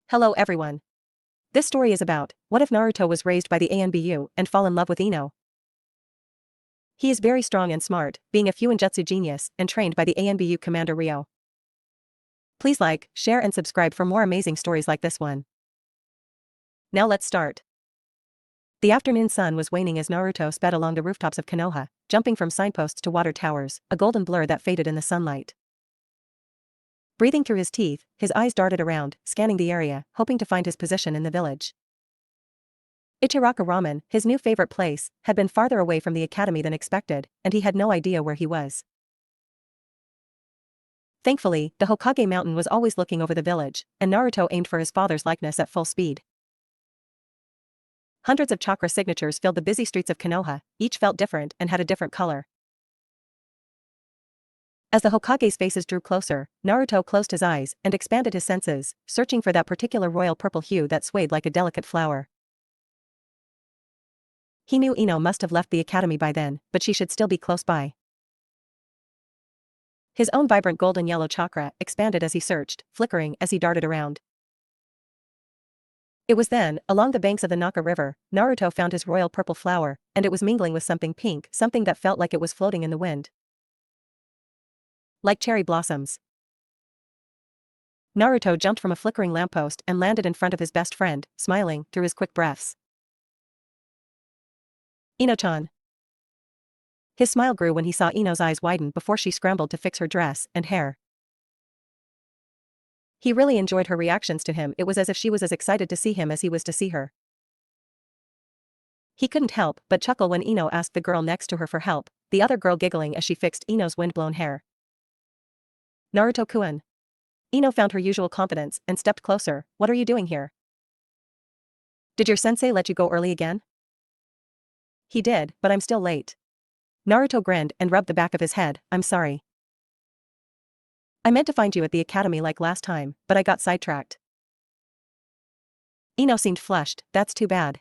Hello everyone. This story is about, what if Naruto was raised by the ANBU and fall in love with Ino? He is very strong and smart, being a fuinjutsu genius and trained by the ANBU Commander Ryo. Please like, share and subscribe for more amazing stories like this one. Now let's start. The afternoon sun was waning as Naruto sped along the rooftops of Konoha, jumping from signposts to water towers, a golden blur that faded in the sunlight. Breathing through his teeth, his eyes darted around, scanning the area, hoping to find his position in the village. Ichiraka Ramen, his new favorite place, had been farther away from the academy than expected, and he had no idea where he was. Thankfully, the Hokage mountain was always looking over the village, and Naruto aimed for his father's likeness at full speed. Hundreds of chakra signatures filled the busy streets of Konoha, each felt different and had a different color. As the Hokage's faces drew closer, Naruto closed his eyes and expanded his senses, searching for that particular royal purple hue that swayed like a delicate flower. He knew Ino must have left the academy by then, but she should still be close by. His own vibrant golden yellow chakra expanded as he searched, flickering as he darted around. It was then, along the banks of the Naka River, Naruto found his royal purple flower, and it was mingling with something pink, something that felt like it was floating in the wind. Like cherry blossoms. Naruto jumped from a flickering lamppost and landed in front of his best friend, smiling through his quick breaths. Ino-chan. His smile grew when he saw Ino's eyes widen before she scrambled to fix her dress and hair. He really enjoyed her reactions to him. It was as if she was as excited to see him as he was to see her. He couldn't help but chuckle when Ino asked the girl next to her for help, the other girl giggling as she fixed Ino's windblown hair. Naruto-kun. Ino found her usual confidence and stepped closer. What are you doing here? Did your sensei let you go early again? He did, but I'm still late. Naruto grinned and rubbed the back of his head. I'm sorry. I meant to find you at the academy like last time, but I got sidetracked. Ino seemed flushed. That's too bad.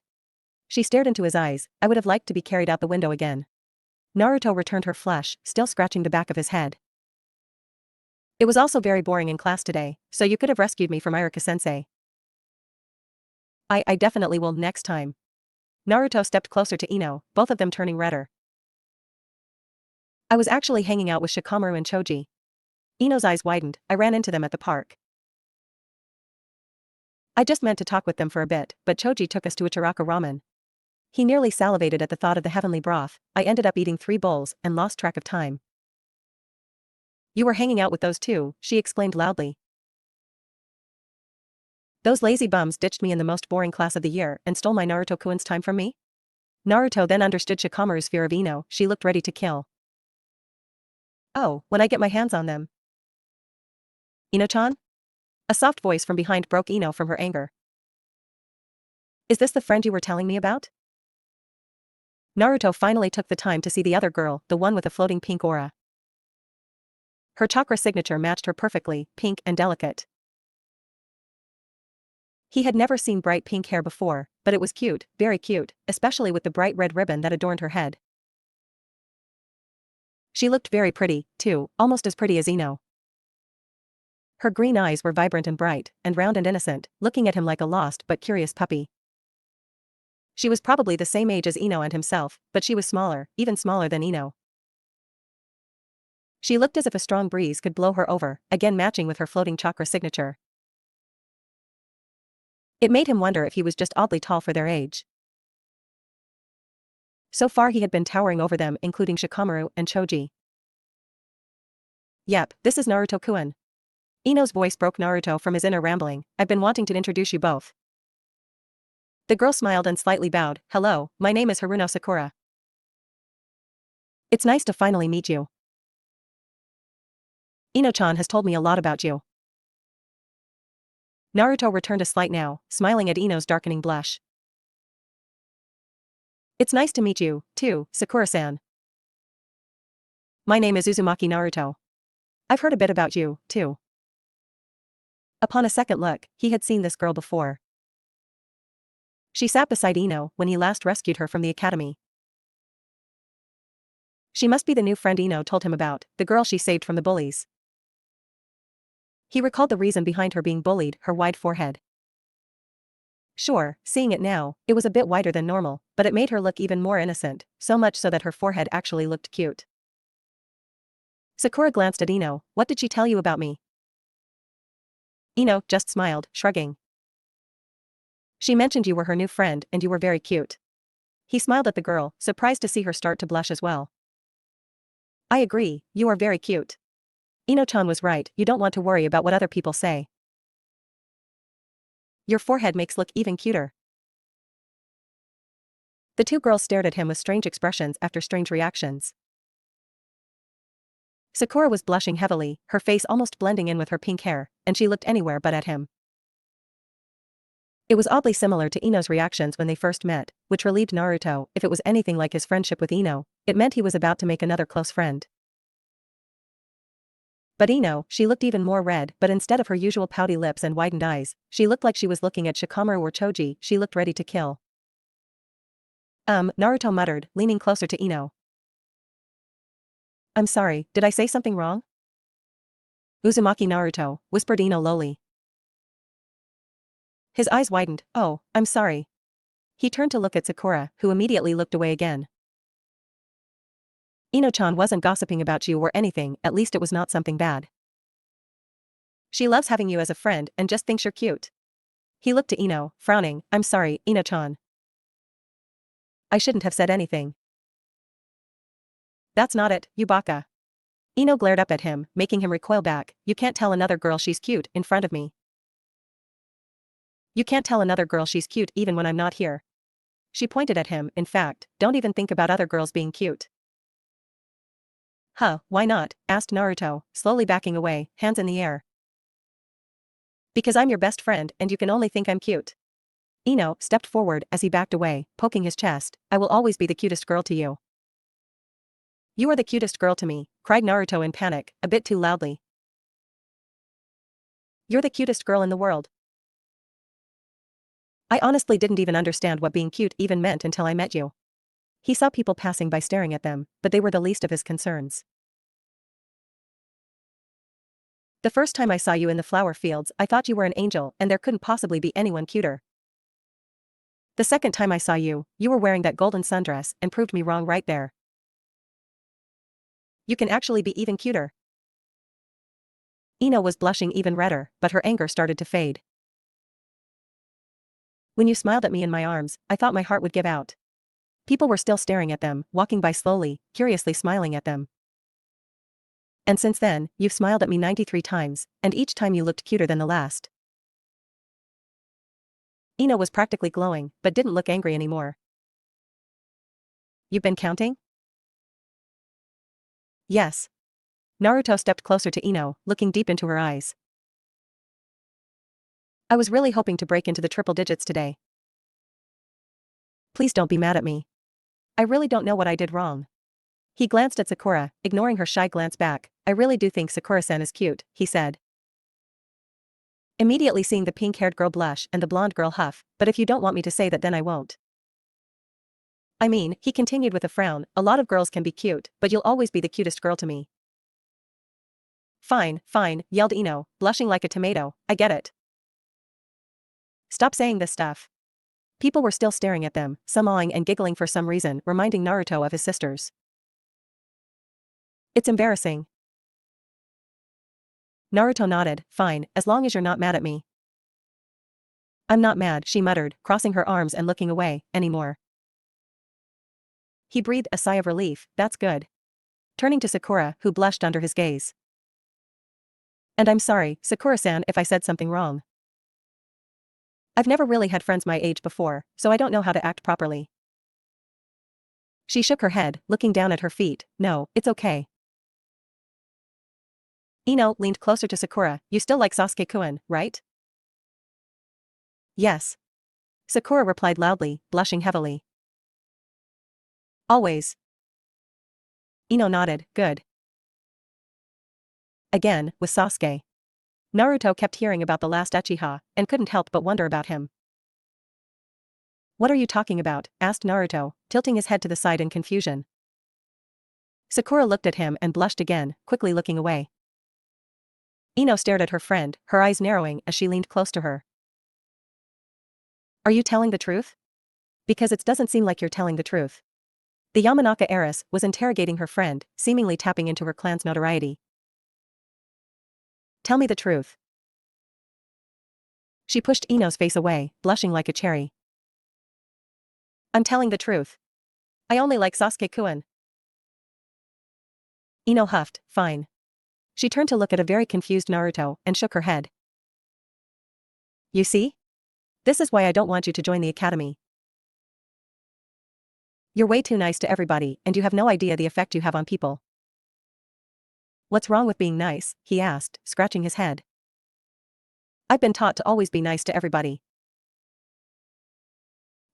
She stared into his eyes. I would have liked to be carried out the window again. Naruto returned her flush, still scratching the back of his head. It was also very boring in class today, so you could have rescued me from Iruka-sensei. I definitely will next time. Naruto stepped closer to Ino, both of them turning redder. I was actually hanging out with Shikamaru and Choji. Ino's eyes widened. I ran into them at the park. I just meant to talk with them for a bit, but Choji took us to Ichiraka Ramen. He nearly salivated at the thought of the heavenly broth. I ended up eating 3 bowls and lost track of time. You were hanging out with those two, she exclaimed loudly. Those lazy bums ditched me in the most boring class of the year and stole my Naruto-kun's time from me? Naruto then understood Shikamaru's fear of Ino. She looked ready to kill. Oh, when I get my hands on them. Ino-chan? A soft voice from behind broke Ino from her anger. Is this the friend you were telling me about? Naruto finally took the time to see the other girl, the one with the floating pink aura. Her chakra signature matched her perfectly, pink and delicate. He had never seen bright pink hair before, but it was cute, very cute, especially with the bright red ribbon that adorned her head. She looked very pretty, too, almost as pretty as Ino. Her green eyes were vibrant and bright, and round and innocent, looking at him like a lost but curious puppy. She was probably the same age as Ino and himself, but she was smaller, even smaller than Ino. She looked as if a strong breeze could blow her over, again matching with her floating chakra signature. It made him wonder if he was just oddly tall for their age. So far he had been towering over them, including Shikamaru and Choji. Yep, this is Naruto-kun. Ino's voice broke Naruto from his inner rambling. I've been wanting to introduce you both. The girl smiled and slightly bowed. Hello, my name is Haruno Sakura. It's nice to finally meet you. Ino-chan has told me a lot about you. Naruto returned a slight now, smiling at Ino's darkening blush. It's nice to meet you, too, Sakura-san. My name is Uzumaki Naruto. I've heard a bit about you, too. Upon a second look, he had seen this girl before. She sat beside Ino when he last rescued her from the academy. She must be the new friend Ino told him about, the girl she saved from the bullies. He recalled the reason behind her being bullied, her wide forehead. Sure, seeing it now, it was a bit wider than normal, but it made her look even more innocent, so much so that her forehead actually looked cute. Sakura glanced at Ino. What did she tell you about me? Ino just smiled, shrugging. She mentioned you were her new friend and you were very cute. He smiled at the girl, surprised to see her start to blush as well. I agree, you are very cute. Ino-chan was right, you don't want to worry about what other people say. Your forehead makes look even cuter. The two girls stared at him with strange expressions after strange reactions. Sakura was blushing heavily, her face almost blending in with her pink hair, and she looked anywhere but at him. It was oddly similar to Ino's reactions when they first met, which relieved Naruto. If it was anything like his friendship with Ino, it meant he was about to make another close friend. But Ino, she looked even more red, but instead of her usual pouty lips and widened eyes, she looked like she was looking at Shikamaru or Choji. She looked ready to kill. Naruto muttered, leaning closer to Ino. I'm sorry, did I say something wrong? Uzumaki Naruto, whispered Ino lowly. His eyes widened. Oh, I'm sorry. He turned to look at Sakura, who immediately looked away again. Ino-chan wasn't gossiping about you or anything, at least it was not something bad. She loves having you as a friend and just thinks you're cute. He looked to Ino, frowning. I'm sorry, Ino-chan. I shouldn't have said anything. That's not it, you baka. Ino glared up at him, making him recoil back. You can't tell another girl she's cute in front of me. You can't tell another girl she's cute even when I'm not here. She pointed at him. In fact, don't even think about other girls being cute. Huh, why not? Asked Naruto, slowly backing away, hands in the air. Because I'm your best friend and you can only think I'm cute. Ino stepped forward as he backed away, poking his chest. I will always be the cutest girl to you. You are the cutest girl to me, cried Naruto in panic, a bit too loudly. You're the cutest girl in the world. I honestly didn't even understand what being cute even meant until I met you. He saw people passing by staring at them, but they were the least of his concerns. The first time I saw you in the flower fields, I thought you were an angel and there couldn't possibly be anyone cuter. The second time I saw you, you were wearing that golden sundress and proved me wrong right there. You can actually be even cuter. Ino was blushing even redder, but her anger started to fade. When you smiled at me in my arms, I thought my heart would give out. People were still staring at them, walking by slowly, curiously smiling at them. And since then, you've smiled at me 93 times, and each time you looked cuter than the last. Ino was practically glowing, but didn't look angry anymore. You've been counting? Yes. Naruto stepped closer to Ino, looking deep into her eyes. I was really hoping to break into the triple digits today. Please don't be mad at me. I really don't know what I did wrong. He glanced at Sakura, ignoring her shy glance back. I really do think Sakura-san is cute, he said. Immediately seeing the pink-haired girl blush and the blonde girl huff, but if you don't want me to say that then I won't. I mean, he continued with a frown, a lot of girls can be cute, but you'll always be the cutest girl to me. Fine, fine, yelled Ino, blushing like a tomato, I get it. Stop saying this stuff. People were still staring at them, some awing and giggling for some reason, reminding Naruto of his sisters. It's embarrassing. Naruto nodded, fine, as long as you're not mad at me. I'm not mad, she muttered, crossing her arms and looking away, anymore. He breathed a sigh of relief, that's good. Turning to Sakura, who blushed under his gaze. And I'm sorry, Sakura-san, if I said something wrong. I've never really had friends my age before, so I don't know how to act properly. She shook her head, looking down at her feet. No, it's okay. Ino leaned closer to Sakura. You still like Sasuke-kun, right? Yes. Sakura replied loudly, blushing heavily. Always. Ino nodded, good. Again, with Sasuke. Naruto kept hearing about the last Uchiha, and couldn't help but wonder about him. What are you talking about? Asked Naruto, tilting his head to the side in confusion. Sakura looked at him and blushed again, quickly looking away. Ino stared at her friend, her eyes narrowing as she leaned close to her. Are you telling the truth? Because it doesn't seem like you're telling the truth. The Yamanaka heiress was interrogating her friend, seemingly tapping into her clan's notoriety. Tell me the truth. She pushed Ino's face away, blushing like a cherry. I'm telling the truth. I only like Sasuke-kun. Ino huffed, fine. She turned to look at a very confused Naruto and shook her head. You see? This is why I don't want you to join the academy. You're way too nice to everybody and you have no idea the effect you have on people. What's wrong with being nice? He asked, scratching his head. I've been taught to always be nice to everybody.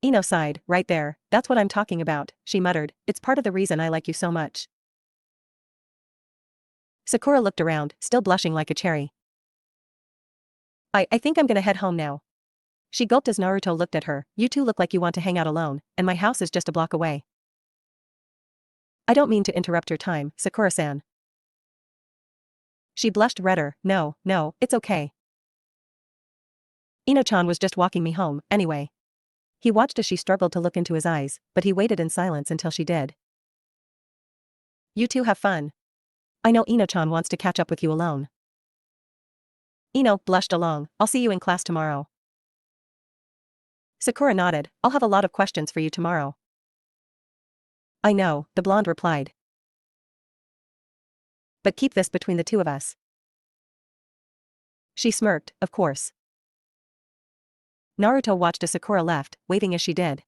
Ino sighed, right there, that's what I'm talking about, she muttered, it's part of the reason I like you so much. Sakura looked around, still blushing like a cherry. I think I'm gonna head home now. She gulped as Naruto looked at her, you two look like you want to hang out alone, and my house is just a block away. I don't mean to interrupt your time, Sakura-san. She blushed redder, no, it's okay. Ino-chan was just walking me home, anyway. He watched as she struggled to look into his eyes, but he waited in silence until she did. You two have fun. I know Ino-chan wants to catch up with you alone. Ino blushed along, I'll see you in class tomorrow. Sakura nodded, I'll have a lot of questions for you tomorrow. I know, the blonde replied. But keep this between the two of us. She smirked, of course. Naruto watched as Sakura left, waving as she did.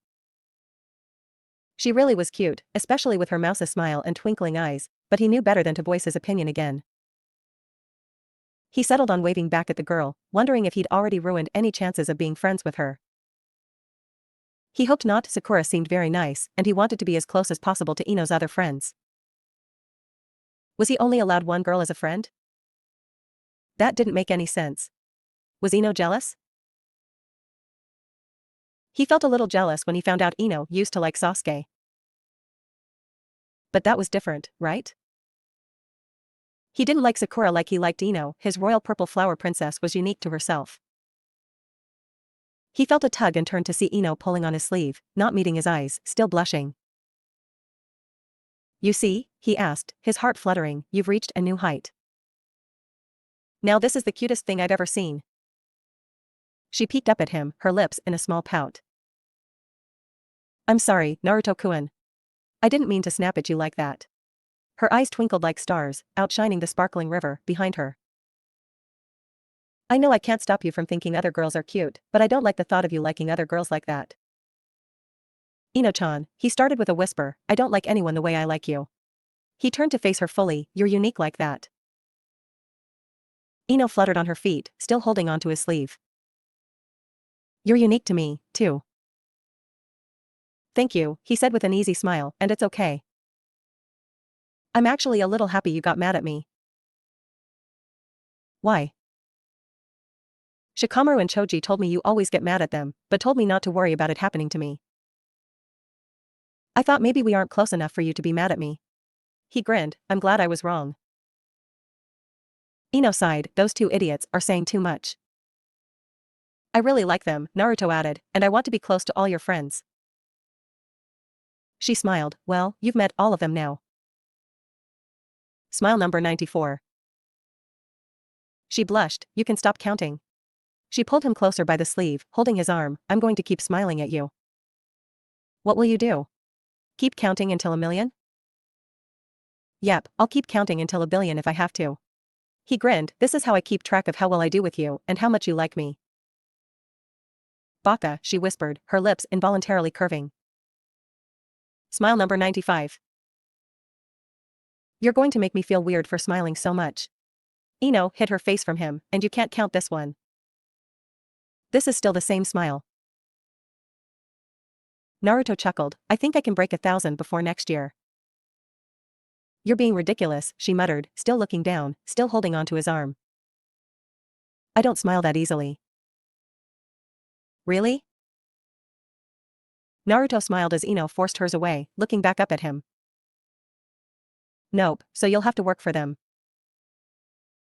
She really was cute, especially with her mouse smile and twinkling eyes, but he knew better than to voice his opinion again. He settled on waving back at the girl, wondering if he'd already ruined any chances of being friends with her. He hoped not. Sakura seemed very nice, and he wanted to be as close as possible to Ino's other friends. Was he only allowed one girl as a friend? That didn't make any sense. Was Ino jealous? He felt a little jealous when he found out Ino used to like Sasuke. But that was different, right? He didn't like Sakura like he liked Ino, his royal purple flower princess was unique to herself. He felt a tug and turned to see Ino pulling on his sleeve, not meeting his eyes, still blushing. You see, he asked, his heart fluttering, you've reached a new height. Now this is the cutest thing I've ever seen. She peeked up at him, her lips in a small pout. I'm sorry, Naruto-kun. I didn't mean to snap at you like that. Her eyes twinkled like stars, outshining the sparkling river behind her. I know I can't stop you from thinking other girls are cute, but I don't like the thought of you liking other girls like that. Ino-chan, he started with a whisper, I don't like anyone the way I like you. He turned to face her fully, you're unique like that. Ino fluttered on her feet, still holding onto his sleeve. You're unique to me, too. Thank you, he said with an easy smile, and it's okay. I'm actually a little happy you got mad at me. Why? Shikamaru and Choji told me you always get mad at them, but told me not to worry about it happening to me. I thought maybe we aren't close enough for you to be mad at me. He grinned, I'm glad I was wrong. Ino sighed, those two idiots are saying too much. I really like them, Naruto added, and I want to be close to all your friends. She smiled, well, you've met all of them now. Smile number 94. She blushed, you can stop counting. She pulled him closer by the sleeve, holding his arm, I'm going to keep smiling at you. What will you do? Keep counting until 1,000,000? Yep, I'll keep counting until 1,000,000,000 if I have to. He grinned, this is how I keep track of how well I do with you and how much you like me. Baka, she whispered, her lips involuntarily curving. Smile number 95. You're going to make me feel weird for smiling so much. Ino hid her face from him, and you can't count this one. This is still the same smile. Naruto chuckled, I think I can break 1,000 before next year. You're being ridiculous, she muttered, still looking down, still holding onto his arm. I don't smile that easily. Really? Naruto smiled as Ino forced hers away, looking back up at him. Nope, so you'll have to work for them.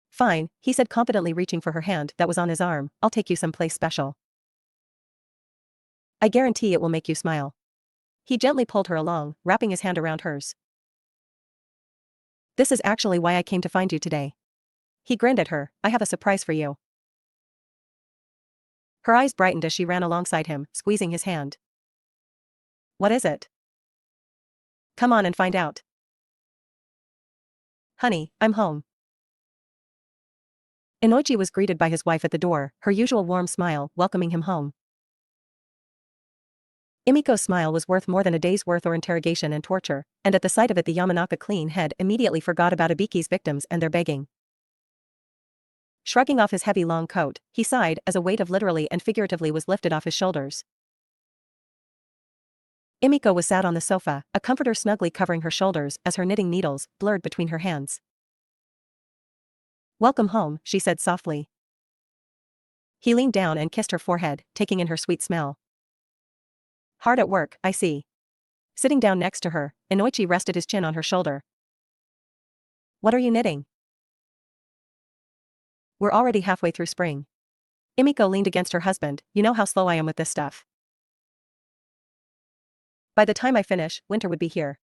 Fine, he said confidently reaching for her hand that was on his arm, I'll take you someplace special. I guarantee it will make you smile. He gently pulled her along, wrapping his hand around hers. This is actually why I came to find you today. He grinned at her. I have a surprise for you. Her eyes brightened as she ran alongside him, squeezing his hand. What is it? Come on and find out. Honey, I'm home. Inoichi was greeted by his wife at the door, her usual warm smile, welcoming him home. Emiko's smile was worth more than a day's worth or interrogation and torture, and at the sight of it the Yamanaka clean head immediately forgot about Ibiki's victims and their begging. Shrugging off his heavy long coat, he sighed as a weight of literally and figuratively was lifted off his shoulders. Emiko was sat on the sofa, a comforter snugly covering her shoulders as her knitting needles blurred between her hands. Welcome home, she said softly. He leaned down and kissed her forehead, taking in her sweet smell. Hard at work, I see. Sitting down next to her, Inoichi rested his chin on her shoulder. What are you knitting? We're already halfway through spring. Emiko leaned against her husband. You know how slow I am with this stuff. By the time I finish, winter would be here.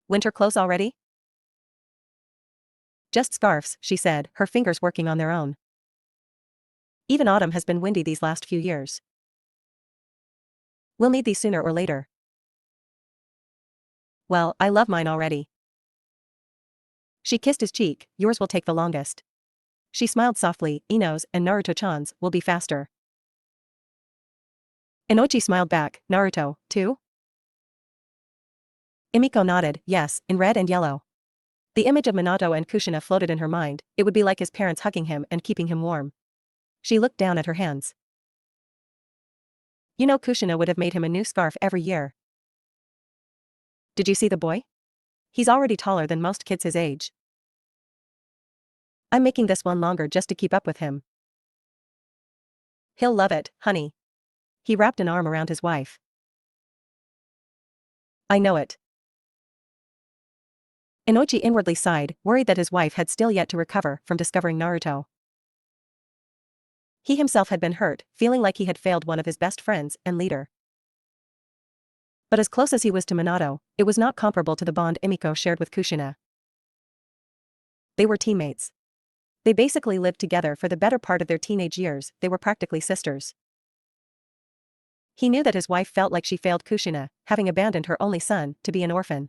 Winter clothes already? Just scarves, she said, her fingers working on their own. Even autumn has been windy these last few years. We'll need these sooner or later. Well, I love mine already. She kissed his cheek. Yours will take the longest. She smiled softly. Ino's and Naruto-chan's will be faster. Inoichi smiled back. Naruto, too? Emiko nodded. Yes, in red and yellow. The image of Minato and Kushina floated in her mind. It would be like his parents hugging him and keeping him warm. She looked down at her hands. You know Kushina would have made him a new scarf every year. Did you see the boy? He's already taller than most kids his age. I'm making this one longer just to keep up with him. He'll love it, honey. He wrapped an arm around his wife. I know it. Inoichi inwardly sighed, worried that his wife had still yet to recover from discovering Naruto. He himself had been hurt, feeling like he had failed one of his best friends and leader. But as close as he was to Minato, it was not comparable to the bond Emiko shared with Kushina. They were teammates. They basically lived together for the better part of their teenage years. They were practically sisters. He knew that his wife felt like she failed Kushina, having abandoned her only son to be an orphan.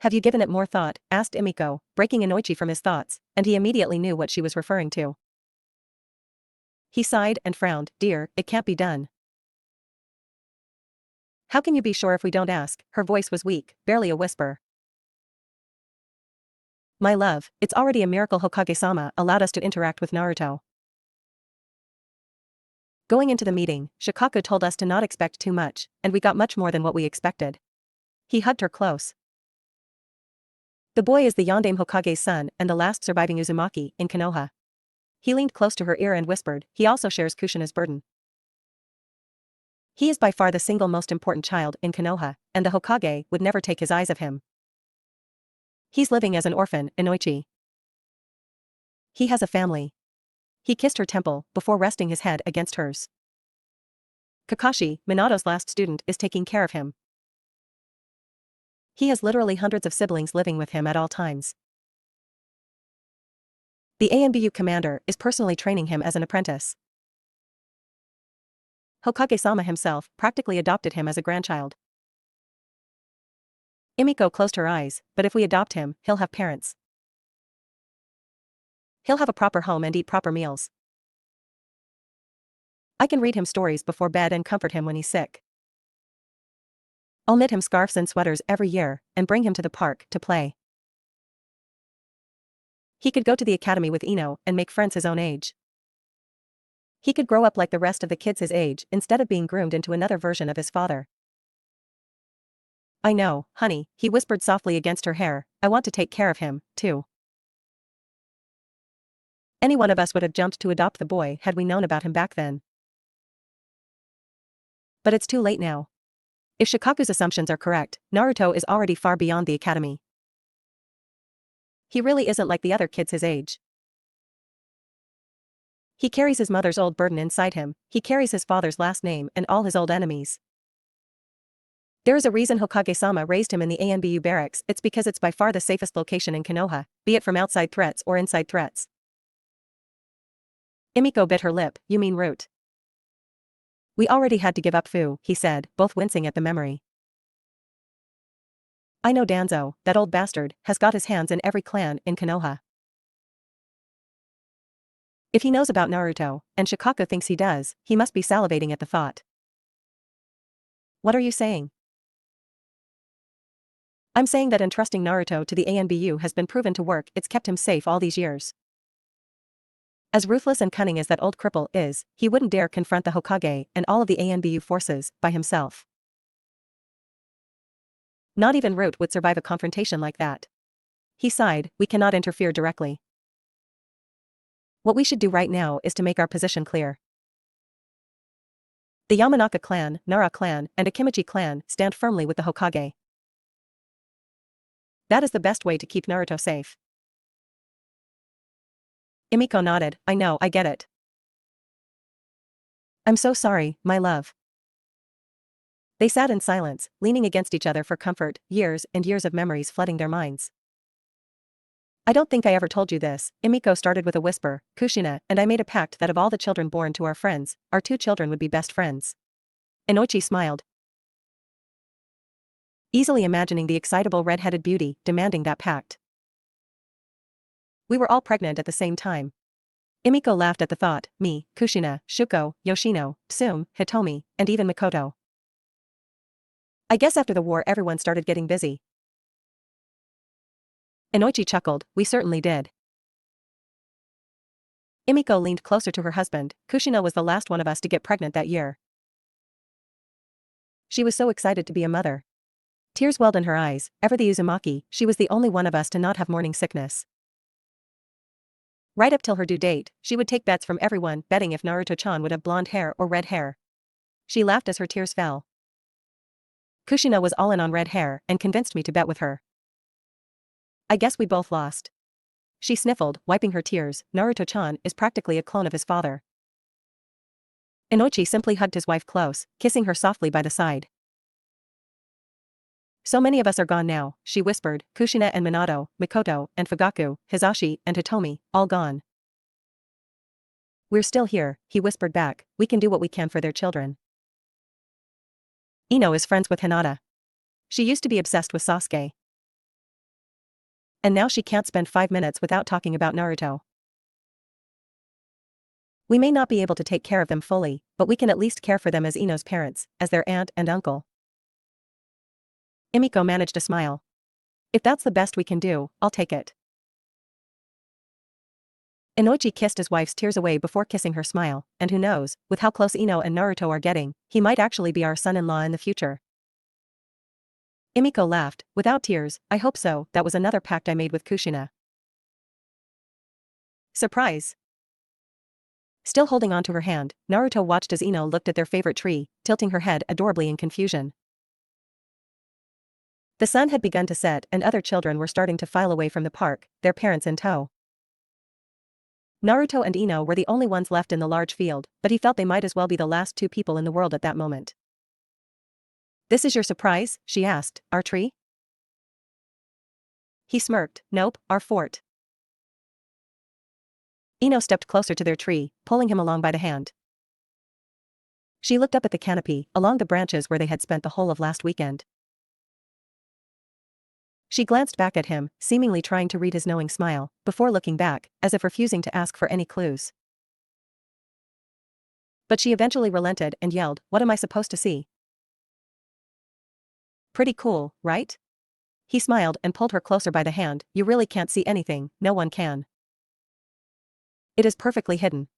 Have you given it more thought? Asked Emiko, breaking Inoichi from his thoughts, and he immediately knew what she was referring to. He sighed and frowned. Dear, it can't be done. How can you be sure if we don't ask? Her voice was weak, barely a whisper. My love, it's already a miracle Hokage-sama allowed us to interact with Naruto. Going into the meeting, Shikaku told us to not expect too much, and we got much more than what we expected. He hugged her close. The boy is the Yondaime Hokage's son and the last surviving Uzumaki in Konoha. He leaned close to her ear and whispered, he also shares Kushina's burden. He is by far the single most important child in Konoha, and the Hokage would never take his eyes off him. He's living as an orphan, Inoichi. He has a family. He kissed her temple before resting his head against hers. Kakashi, Minato's last student, is taking care of him. He has literally hundreds of siblings living with him at all times. The ANBU commander is personally training him as an apprentice. Hokage-sama himself practically adopted him as a grandchild. Emiko closed her eyes, but if we adopt him, he'll have parents. He'll have a proper home and eat proper meals. I can read him stories before bed and comfort him when he's sick. I'll knit him scarves and sweaters every year, and bring him to the park to play. He could go to the academy with Ino and make friends his own age. He could grow up like the rest of the kids his age instead of being groomed into another version of his father. I know, honey, he whispered softly against her hair, I want to take care of him, too. Any one of us would have jumped to adopt the boy had we known about him back then. But it's too late now. If Shikaku's assumptions are correct, Naruto is already far beyond the academy. He really isn't like the other kids his age. He carries his mother's old burden inside him, he carries his father's last name and all his old enemies. There is a reason Hokage-sama raised him in the ANBU barracks, it's because it's by far the safest location in Konoha, be it from outside threats or inside threats. Emiko bit her lip, you mean Root. We already had to give up Fu, he said, both wincing at the memory. I know Danzo, that old bastard, has got his hands in every clan in Konoha. If he knows about Naruto, and Shikako thinks he does, he must be salivating at the thought. What are you saying? I'm saying that entrusting Naruto to the ANBU has been proven to work, it's kept him safe all these years. As ruthless and cunning as that old cripple is, he wouldn't dare confront the Hokage and all of the ANBU forces by himself. Not even Root would survive a confrontation like that. He sighed, we cannot interfere directly. What we should do right now is to make our position clear. The Yamanaka clan, Nara clan, and Akimichi clan stand firmly with the Hokage. That is the best way to keep Naruto safe. Emiko nodded, I know, I get it. I'm so sorry, my love. They sat in silence, leaning against each other for comfort, years and years of memories flooding their minds. I don't think I ever told you this, Emiko started with a whisper, Kushina and I made a pact that of all the children born to our friends, our two children would be best friends. Inoichi smiled, easily imagining the excitable red-headed beauty demanding that pact. We were all pregnant at the same time. Emiko laughed at the thought, me, Kushina, Shuko, Yoshino, Tsume, Hitomi, and even Mikoto. I guess after the war everyone started getting busy. Inoichi chuckled, we certainly did. Emiko leaned closer to her husband, Kushina was the last one of us to get pregnant that year. She was so excited to be a mother. Tears welled in her eyes, ever the Uzumaki, she was the only one of us to not have morning sickness. Right up till her due date, she would take bets from everyone, betting if Naruto-chan would have blonde hair or red hair. She laughed as her tears fell. Kushina was all in on red hair and convinced me to bet with her. I guess we both lost. She sniffled, wiping her tears, Naruto-chan is practically a clone of his father. Inoichi simply hugged his wife close, kissing her softly by the side. So many of us are gone now, she whispered, Kushina and Minato, Mikoto, and Fugaku, Hizashi, and Hitomi, all gone. We're still here, he whispered back, we can do what we can for their children. Ino is friends with Hinata. She used to be obsessed with Sasuke. And now she can't spend 5 minutes without talking about Naruto. We may not be able to take care of them fully, but we can at least care for them as Ino's parents, as their aunt and uncle. Emiko managed a smile. If that's the best we can do, I'll take it. Inoichi kissed his wife's tears away before kissing her smile, and who knows, with how close Ino and Naruto are getting, he might actually be our son-in-law in the future. Emiko laughed, without tears, I hope so, that was another pact I made with Kushina. Surprise! Still holding on to her hand, Naruto watched as Ino looked at their favorite tree, tilting her head adorably in confusion. The sun had begun to set and other children were starting to file away from the park, their parents in tow. Naruto and Ino were the only ones left in the large field, but he felt they might as well be the last two people in the world at that moment. This is your surprise? She asked, our tree? He smirked, nope, our fort. Ino stepped closer to their tree, pulling him along by the hand. She looked up at the canopy, along the branches where they had spent the whole of last weekend. She glanced back at him, seemingly trying to read his knowing smile, before looking back, as if refusing to ask for any clues. But she eventually relented and yelled, what am I supposed to see? Pretty cool, right? He smiled and pulled her closer by the hand, you really can't see anything, no one can. It is perfectly hidden.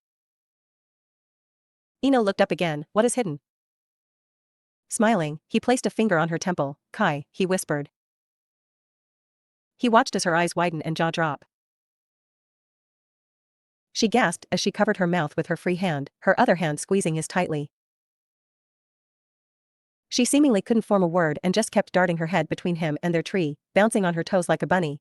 Ino looked up again, what is hidden? Smiling, he placed a finger on her temple, Kai, he whispered. He watched as her eyes widen and jaw drop. She gasped as she covered her mouth with her free hand, her other hand squeezing his tightly. She seemingly couldn't form a word and just kept darting her head between him and their tree, bouncing on her toes like a bunny.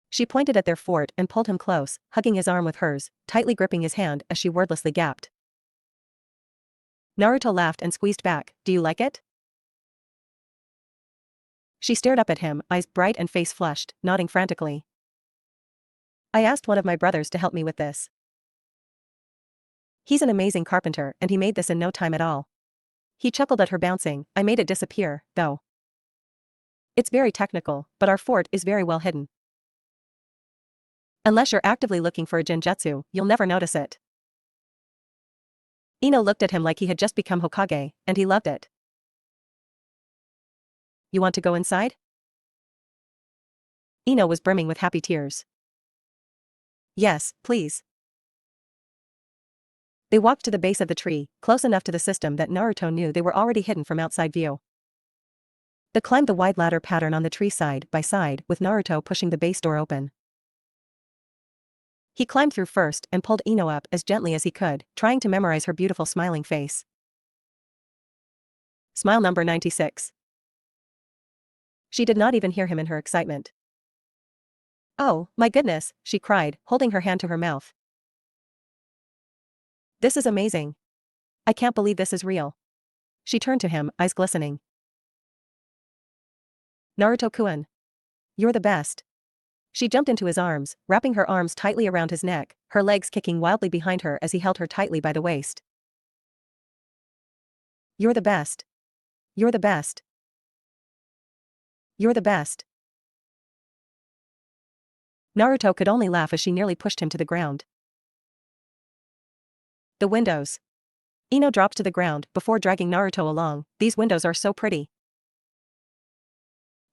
She pointed at their fort and pulled him close, hugging his arm with hers, tightly gripping his hand as she wordlessly gasped. Naruto laughed and squeezed back. Do you like it? She stared up at him, eyes bright and face flushed, nodding frantically. I asked one of my brothers to help me with this. He's an amazing carpenter and he made this in no time at all. He chuckled at her bouncing. I made it disappear, though. It's very technical, but our fort is very well hidden. Unless you're actively looking for a genjutsu, you'll never notice it. Ino looked at him like he had just become Hokage, and he loved it. You want to go inside? Ino was brimming with happy tears. Yes, please. They walked to the base of the tree, close enough to the system that Naruto knew they were already hidden from outside view. They climbed the wide ladder pattern on the tree side by side, with Naruto pushing the base door open. He climbed through first and pulled Ino up as gently as he could, trying to memorize her beautiful smiling face. Smile number 96. She did not even hear him in her excitement. Oh, my goodness, she cried, holding her hand to her mouth. This is amazing. I can't believe this is real. She turned to him, eyes glistening. Naruto-kun. You're the best. She jumped into his arms, wrapping her arms tightly around his neck, her legs kicking wildly behind her as he held her tightly by the waist. You're the best. You're the best. You're the best. Naruto could only laugh as she nearly pushed him to the ground. The windows. Ino dropped to the ground before dragging Naruto along. These windows are so pretty.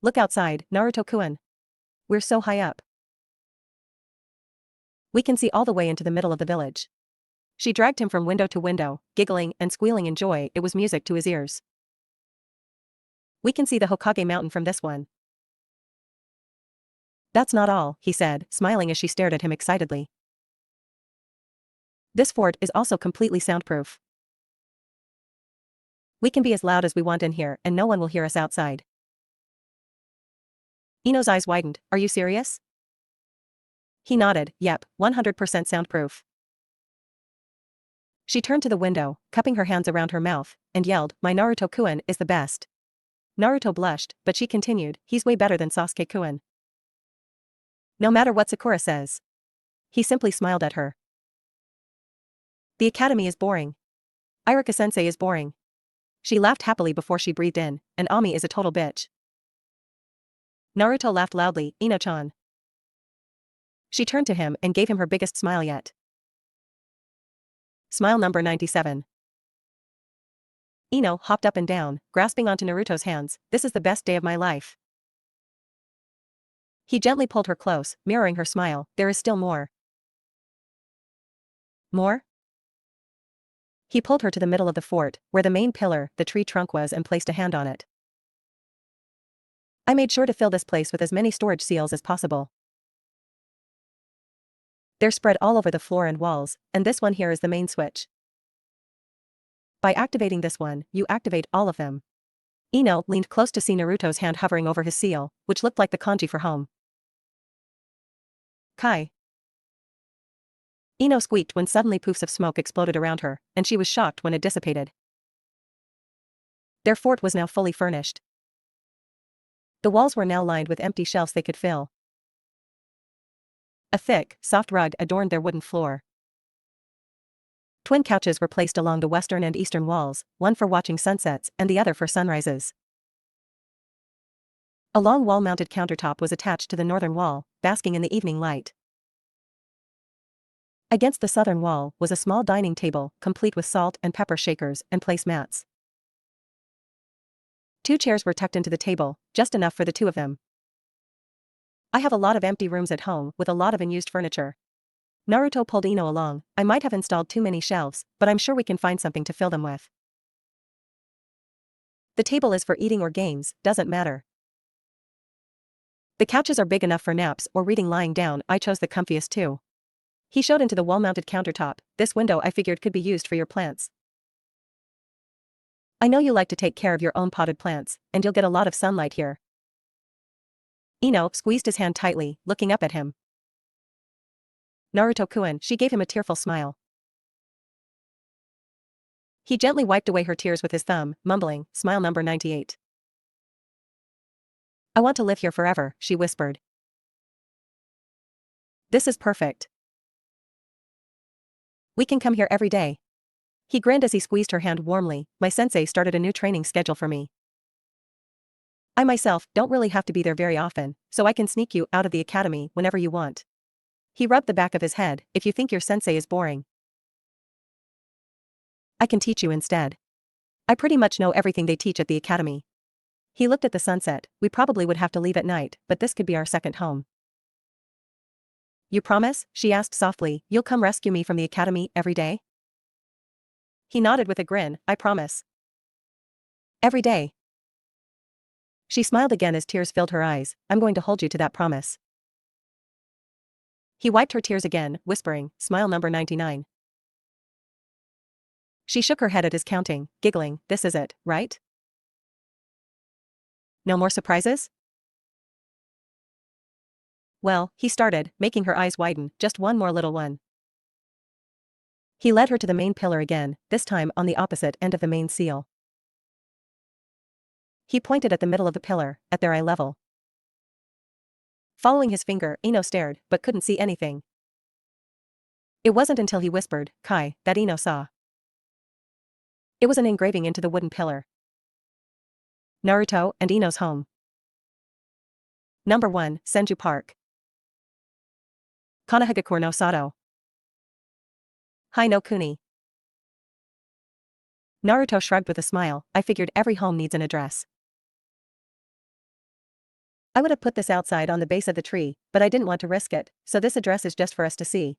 Look outside, Naruto-kun. We're so high up. We can see all the way into the middle of the village. She dragged him from window to window, giggling and squealing in joy. It was music to his ears. We can see the Hokage mountain from this one. That's not all, he said, smiling as she stared at him excitedly. This fort is also completely soundproof. We can be as loud as we want in here and no one will hear us outside. Ino's eyes widened. Are you serious? He nodded. Yep, 100% soundproof. She turned to the window, cupping her hands around her mouth, and yelled, my Naruto-kun is the best. Naruto blushed, but she continued, he's way better than Sasuke-kun. No matter what Sakura says. He simply smiled at her. The academy is boring. Iruka-sensei is boring. She laughed happily before she breathed in, and Ami is a total bitch. Naruto laughed loudly, Ino-chan. She turned to him and gave him her biggest smile yet. Smile number 97. Ino hopped up and down, grasping onto Naruto's hands. This is the best day of my life. He gently pulled her close, mirroring her smile. There is still more. More? He pulled her to the middle of the fort, where the main pillar, the tree trunk was, and placed a hand on it. I made sure to fill this place with as many storage seals as possible. They're spread all over the floor and walls, and this one here is the main switch. By activating this one, you activate all of them. Ino leaned close to see Naruto's hand hovering over his seal, which looked like the kanji for home. Kai. Ino squeaked when suddenly poofs of smoke exploded around her, and she was shocked when it dissipated. Their fort was now fully furnished. The walls were now lined with empty shelves they could fill. A thick, soft rug adorned their wooden floor. Twin couches were placed along the western and eastern walls, one for watching sunsets and the other for sunrises. A long wall-mounted countertop was attached to the northern wall, basking in the evening light. Against the southern wall was a small dining table, complete with salt and pepper shakers and placemats. 2 chairs were tucked into the table, just enough for the 2 of them. I have a lot of empty rooms at home with a lot of unused furniture. Naruto pulled Ino along. I might have installed too many shelves, but I'm sure we can find something to fill them with. The table is for eating or games, doesn't matter. The couches are big enough for naps or reading lying down. I chose the comfiest too. He showed into the wall-mounted countertop. This window I figured could be used for your plants. I know you like to take care of your own potted plants, and you'll get a lot of sunlight here. Ino squeezed his hand tightly, looking up at him. Naruto-kun, she gave him a tearful smile. He gently wiped away her tears with his thumb, mumbling, smile number 98. I want to live here forever, she whispered. This is perfect. We can come here every day. He grinned as he squeezed her hand warmly. My sensei started a new training schedule for me. I myself don't really have to be there very often, so I can sneak you out of the academy whenever you want. He rubbed the back of his head. If you think your sensei is boring, I can teach you instead. I pretty much know everything they teach at the academy. He looked at the sunset. We probably would have to leave at night, but this could be our second home. You promise? She asked softly. You'll come rescue me from the academy every day? He nodded with a grin. I promise. Every day. She smiled again as tears filled her eyes. I'm going to hold you to that promise. He wiped her tears again, whispering, smile number 99. She shook her head at his counting, giggling. This is it, right? No more surprises? Well, he started, making her eyes widen, just one more little one. He led her to the main pillar again, this time on the opposite end of the main seal. He pointed at the middle of the pillar, at their eye level. Following his finger, Ino stared, but couldn't see anything. It wasn't until he whispered, Kai, that Ino saw. It was an engraving into the wooden pillar. Naruto and Ino's home. Number 1, Senju Park. Konoha no Sato. Hai no Kuni. Naruto shrugged with a smile. I figured every home needs an address. I would have put this outside on the base of the tree, but I didn't want to risk it, so this address is just for us to see.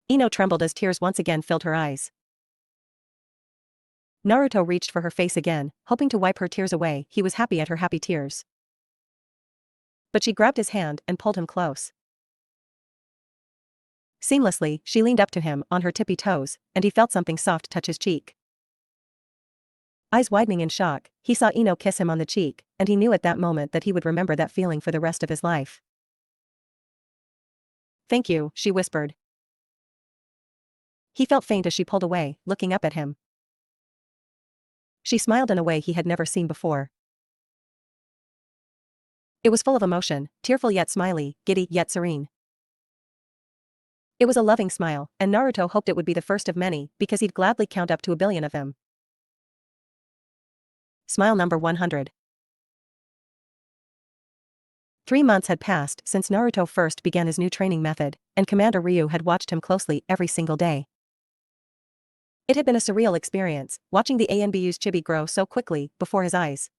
Ino trembled as tears once again filled her eyes. Naruto reached for her face again, hoping to wipe her tears away. He was happy at her happy tears. But she grabbed his hand and pulled him close. Seamlessly, she leaned up to him on her tippy toes, and he felt something soft touch his cheek. Eyes widening in shock, he saw Ino kiss him on the cheek, and he knew at that moment that he would remember that feeling for the rest of his life. Thank you, she whispered. He felt faint as she pulled away, looking up at him. She smiled in a way he had never seen before. It was full of emotion, tearful yet smiley, giddy yet serene. It was a loving smile, and Naruto hoped it would be the first of many, because he'd gladly count up to 1,000,000,000 of them. Smile number 100. 3 months had passed since Naruto first began his new training method, and Commander Ryu had watched him closely every single day. It had been a surreal experience, watching the ANBU's chibi grow so quickly before his eyes.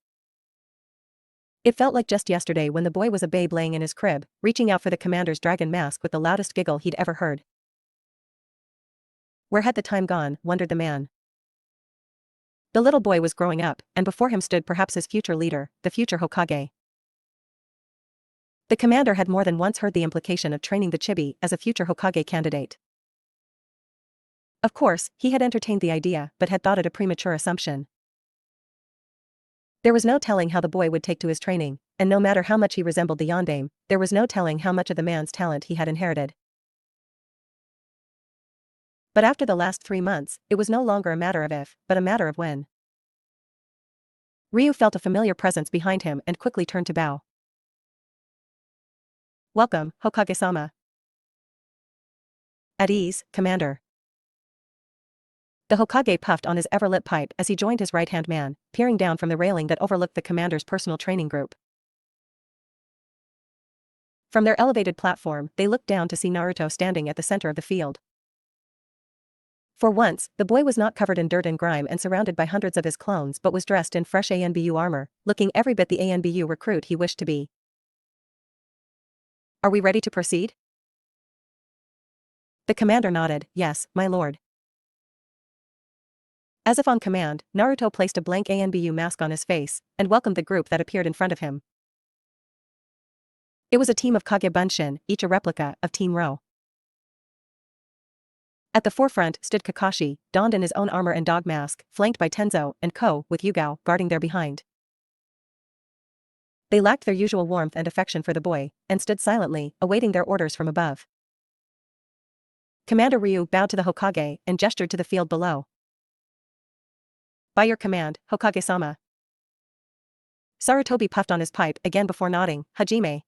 It felt like just yesterday when the boy was a babe laying in his crib, reaching out for the commander's dragon mask with the loudest giggle he'd ever heard. Where had the time gone, wondered the man. The little boy was growing up, and before him stood perhaps his future leader, the future Hokage. The commander had more than once heard the implication of training the chibi as a future Hokage candidate. Of course, he had entertained the idea but had thought it a premature assumption. There was no telling how the boy would take to his training, and no matter how much he resembled the yondaime, there was no telling how much of the man's talent he had inherited. But after the last 3 months, it was no longer a matter of if, but a matter of when. Ryu felt a familiar presence behind him and quickly turned to bow. Welcome, Hokage-sama. At ease, Commander. The Hokage puffed on his ever-lit pipe as he joined his right-hand man, peering down from the railing that overlooked the commander's personal training group. From their elevated platform, they looked down to see Naruto standing at the center of the field. For once, the boy was not covered in dirt and grime and surrounded by hundreds of his clones but was dressed in fresh ANBU armor, looking every bit the ANBU recruit he wished to be. Are we ready to proceed? The commander nodded, yes, my lord. As if on command, Naruto placed a blank ANBU mask on his face and welcomed the group that appeared in front of him. It was a team of Kage Bunshin, each a replica of Team Ro. At the forefront stood Kakashi, donned in his own armor and dog mask, flanked by Tenzo and Ko with Yugao guarding their behind. They lacked their usual warmth and affection for the boy, and stood silently, awaiting their orders from above. Commander Ryu bowed to the Hokage and gestured to the field below. "By your command, Hokage-sama." Sarutobi puffed on his pipe again before nodding. "Hajime."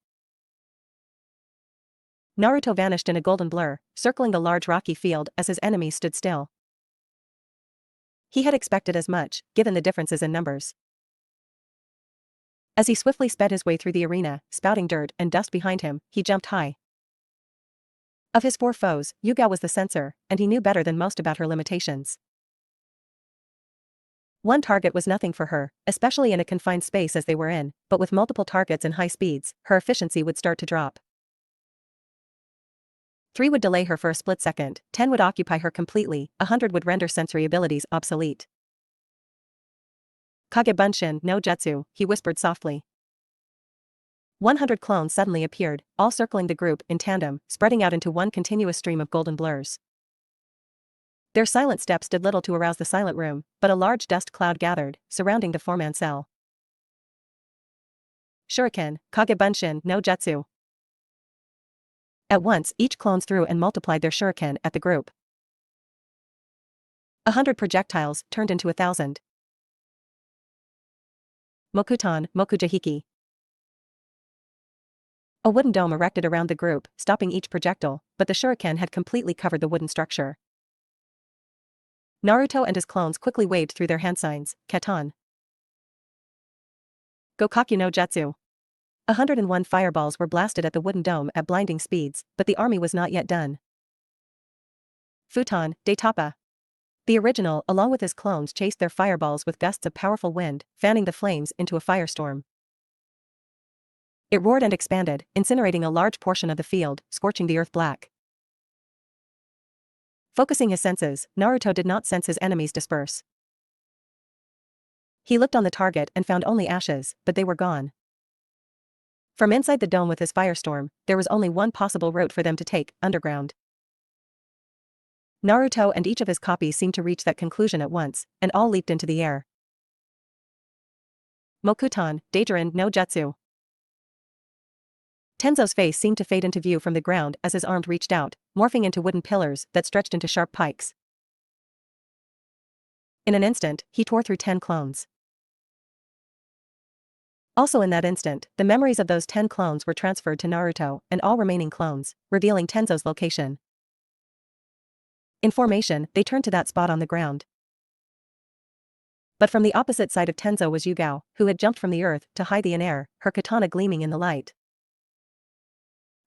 Naruto vanished in a golden blur, circling the large rocky field as his enemies stood still. He had expected as much, given the differences in numbers. As he swiftly sped his way through the arena, spouting dirt and dust behind him, he jumped high. Of his 4 foes, Yugao was the censor, and he knew better than most about her limitations. One target was nothing for her, especially in a confined space as they were in, but with multiple targets and high speeds, her efficiency would start to drop. 3 would delay her for a split second, 10 would occupy her completely, 100 would render sensory abilities obsolete. "Kage Bunshin no Jutsu," he whispered softly. 100 clones suddenly appeared, all circling the group in tandem, spreading out into one continuous stream of golden blurs. Their silent steps did little to arouse the silent room, but a large dust cloud gathered, surrounding the 4-man cell. "Shuriken, Kage Bunshin no Jutsu." At once, each clones threw and multiplied their shuriken at the group. 100 projectiles turned into 1,000. Mokuton, Mokujahiki. A wooden dome erected around the group, stopping each projectile, but the shuriken had completely covered the wooden structure. Naruto and his clones quickly waved through their hand signs, "Katon." "Gokaku no Jutsu." 101 fireballs were blasted at the wooden dome at blinding speeds, but the army was not yet done. "Futon, de Tapa." The original, along with his clones, chased their fireballs with gusts of powerful wind, fanning the flames into a firestorm. It roared and expanded, incinerating a large portion of the field, scorching the earth black. Focusing his senses, Naruto did not sense his enemies disperse. He looked on the target and found only ashes, but they were gone. From inside the dome with his firestorm, there was only one possible route for them to take, underground. Naruto and each of his copies seemed to reach that conclusion at once, and all leaped into the air. "Mokuton, Daijirin no Jutsu." Tenzo's face seemed to fade into view from the ground as his arm reached out, morphing into wooden pillars that stretched into sharp pikes. In an instant, he tore through 10 clones. Also in that instant, the memories of those 10 clones were transferred to Naruto and all remaining clones, revealing Tenzo's location. In formation, they turned to that spot on the ground. But from the opposite side of Tenzo was Yugao, who had jumped from the earth to hide in air, her katana gleaming in the light.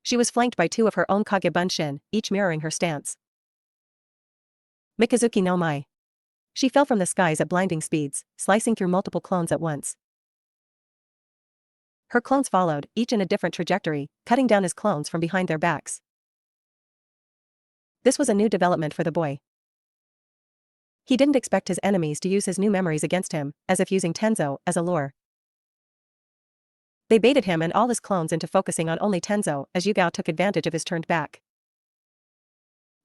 She was flanked by 2 of her own Kage Bunshin, each mirroring her stance. "Mikazuki no Mai." She fell from the skies at blinding speeds, slicing through multiple clones at once. Her clones followed, each in a different trajectory, cutting down his clones from behind their backs. This was a new development for the boy. He didn't expect his enemies to use his new memories against him, as if using Tenzo as a lure. They baited him and all his clones into focusing on only Tenzo as Yugao took advantage of his turned back.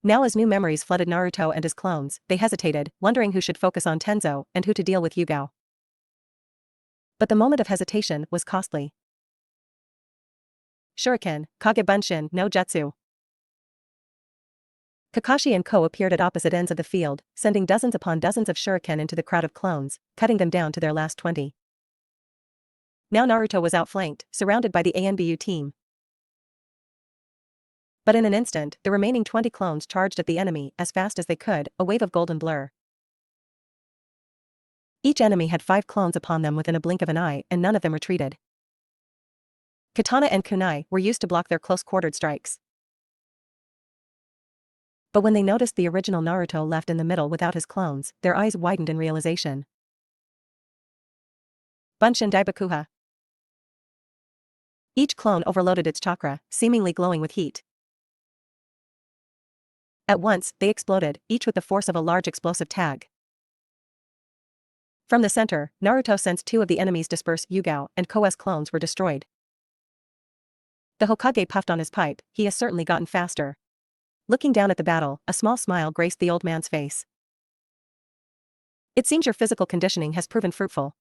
Now as new memories flooded Naruto and his clones, they hesitated, wondering who should focus on Tenzo and who to deal with Yugao. But the moment of hesitation was costly. "Shuriken, Kage Bunshin no Jutsu." Kakashi and Ko appeared at opposite ends of the field, sending dozens upon dozens of shuriken into the crowd of clones, cutting them down to their last 20. Now Naruto was outflanked, surrounded by the ANBU team. But in an instant, the remaining 20 clones charged at the enemy as fast as they could, a wave of golden blur. Each enemy had 5 clones upon them within a blink of an eye, and none of them retreated. Katana and kunai were used to block their close-quartered strikes. But when they noticed the original Naruto left in the middle without his clones, their eyes widened in realization. Bunshin Daibakuha. Each clone overloaded its chakra, seemingly glowing with heat. At once, they exploded, each with the force of a large explosive tag. From the center, Naruto sensed 2 of the enemy's dispersed Yugao and Ko's clones were destroyed. The Hokage puffed on his pipe, he has certainly gotten faster. Looking down at the battle, a small smile graced the old man's face. "It seems your physical conditioning has proven fruitful."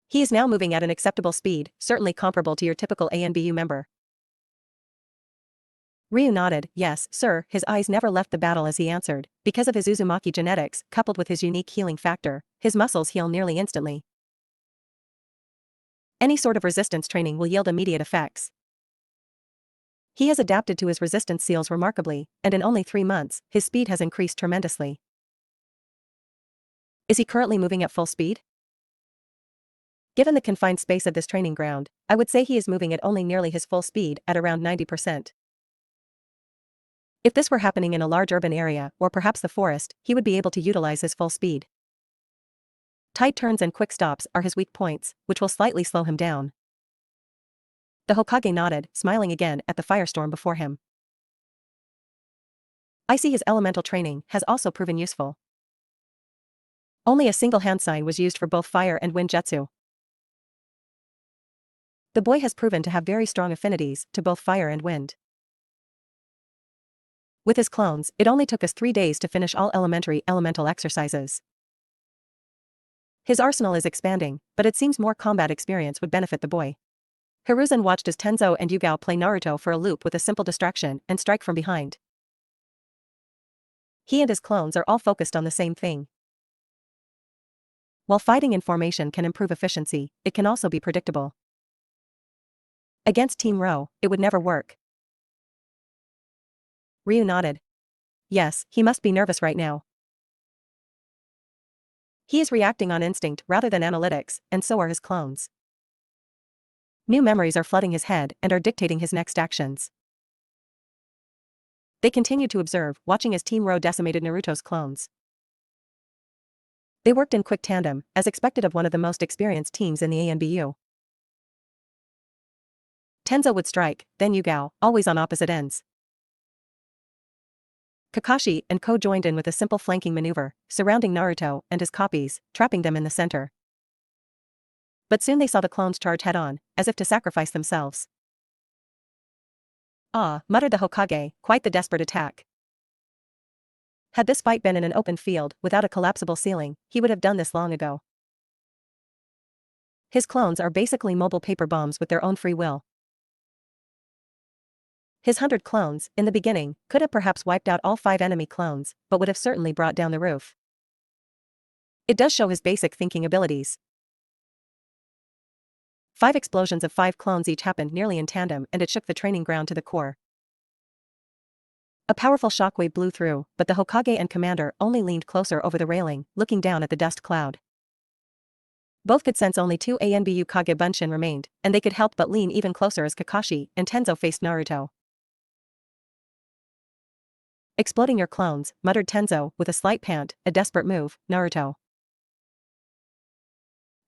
He is now moving at an acceptable speed, certainly comparable to your typical ANBU member. Ryu nodded, yes, sir, his eyes never left the battle as he answered, because of his Uzumaki genetics, coupled with his unique healing factor, his muscles heal nearly instantly. Any sort of resistance training will yield immediate effects. He has adapted to his resistance seals remarkably, and in only 3 months, his speed has increased tremendously. Is he currently moving at full speed? Given the confined space of this training ground, I would say he is moving at only nearly his full speed at around 90%. If this were happening in a large urban area, or perhaps the forest, he would be able to utilize his full speed. Tight turns and quick stops are his weak points, which will slightly slow him down. The Hokage nodded, smiling again at the firestorm before him. I see his elemental training has also proven useful. Only a single hand sign was used for both fire and wind jutsu. The boy has proven to have very strong affinities to both fire and wind. With his clones, it only took us 3 days to finish all elementary elemental exercises. His arsenal is expanding, but it seems more combat experience would benefit the boy. Hiruzen watched as Tenzo and Yugao play Naruto for a loop with a simple distraction and strike from behind. He and his clones are all focused on the same thing. While fighting in formation can improve efficiency, it can also be predictable. Against Team Ro, it would never work. Ryu nodded. Yes, he must be nervous right now. He is reacting on instinct rather than analytics, and so are his clones. New memories are flooding his head and are dictating his next actions. They continued to observe, watching as Team Ro decimated Naruto's clones. They worked in quick tandem, as expected of one of the most experienced teams in the ANBU. Tenzo would strike, then Yugao, always on opposite ends. Kakashi and Ko joined in with a simple flanking maneuver, surrounding Naruto and his copies, trapping them in the center. But soon they saw the clones charge head-on, as if to sacrifice themselves. Ah, muttered the Hokage, quite the desperate attack. Had this fight been in an open field, without a collapsible ceiling, he would have done this long ago. His clones are basically mobile paper bombs with their own free will. His 100 clones, in the beginning, could have perhaps wiped out all 5 enemy clones, but would have certainly brought down the roof. It does show his basic thinking abilities. 5 explosions of 5 clones each happened nearly in tandem, and it shook the training ground to the core. A powerful shockwave blew through, but the Hokage and commander only leaned closer over the railing, looking down at the dust cloud. Both could sense only 2 ANBU Kage Bunshin remained, and they could help but lean even closer as Kakashi and Tenzo faced Naruto. Exploding your clones, muttered Tenzo, with a slight pant, a desperate move, Naruto.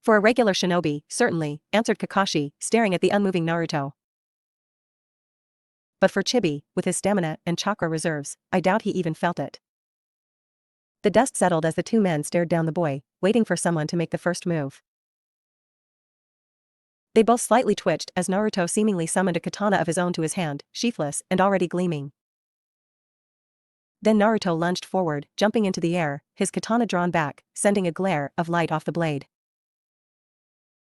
For a regular shinobi, certainly, answered Kakashi, staring at the unmoving Naruto. But for Chibi, with his stamina and chakra reserves, I doubt he even felt it. The dust settled as the 2 men stared down the boy, waiting for someone to make the first move. They both slightly twitched as Naruto seemingly summoned a katana of his own to his hand, sheathless and already gleaming. Then Naruto lunged forward, jumping into the air, his katana drawn back, sending a glare of light off the blade.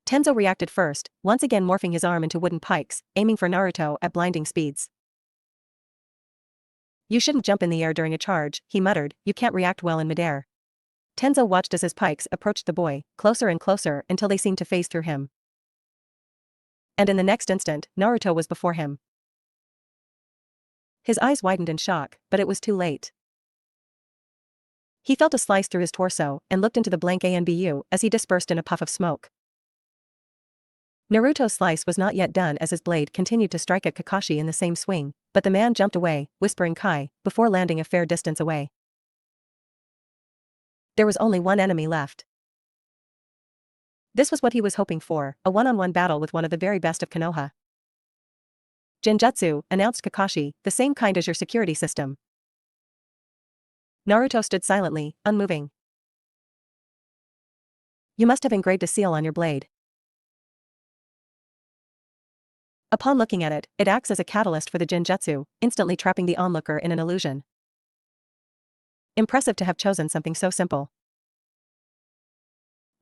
Tenzo reacted first, once again morphing his arm into wooden pikes, aiming for Naruto at blinding speeds. You shouldn't jump in the air during a charge, he muttered, you can't react well in midair. Tenzo watched as his pikes approached the boy, closer and closer until they seemed to phase through him. And in the next instant, Naruto was before him. His eyes widened in shock, but it was too late. He felt a slice through his torso and looked into the blank ANBU as he dispersed in a puff of smoke. Naruto's slice was not yet done as his blade continued to strike at Kakashi in the same swing, but the man jumped away, whispering Kai, before landing a fair distance away. There was only one enemy left. This was what he was hoping for, a one-on-one battle with one of the very best of Konoha. Genjutsu, announced Kakashi, the same kind as your security system. Naruto stood silently, unmoving. You must have engraved a seal on your blade. Upon looking at it, it acts as a catalyst for the Genjutsu, instantly trapping the onlooker in an illusion. Impressive to have chosen something so simple.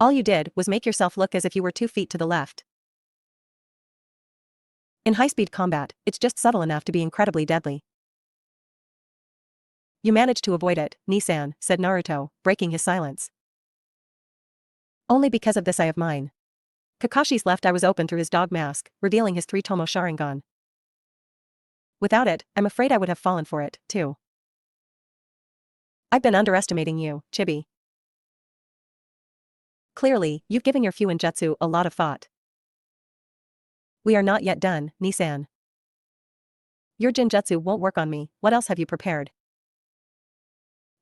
All you did was make yourself look as if you were 2 feet to the left. In high-speed combat, it's just subtle enough to be incredibly deadly. You managed to avoid it, Nisan, said Naruto, breaking his silence. Only because of this eye of mine. Kakashi's left eye was open through his dog mask, revealing his 3-tomo Sharingan. Without it, I'm afraid I would have fallen for it, too. I've been underestimating you, Chibi. Clearly, you've given your fuinjutsu a lot of thought. We are not yet done, Nisan. Your genjutsu won't work on me, what else have you prepared?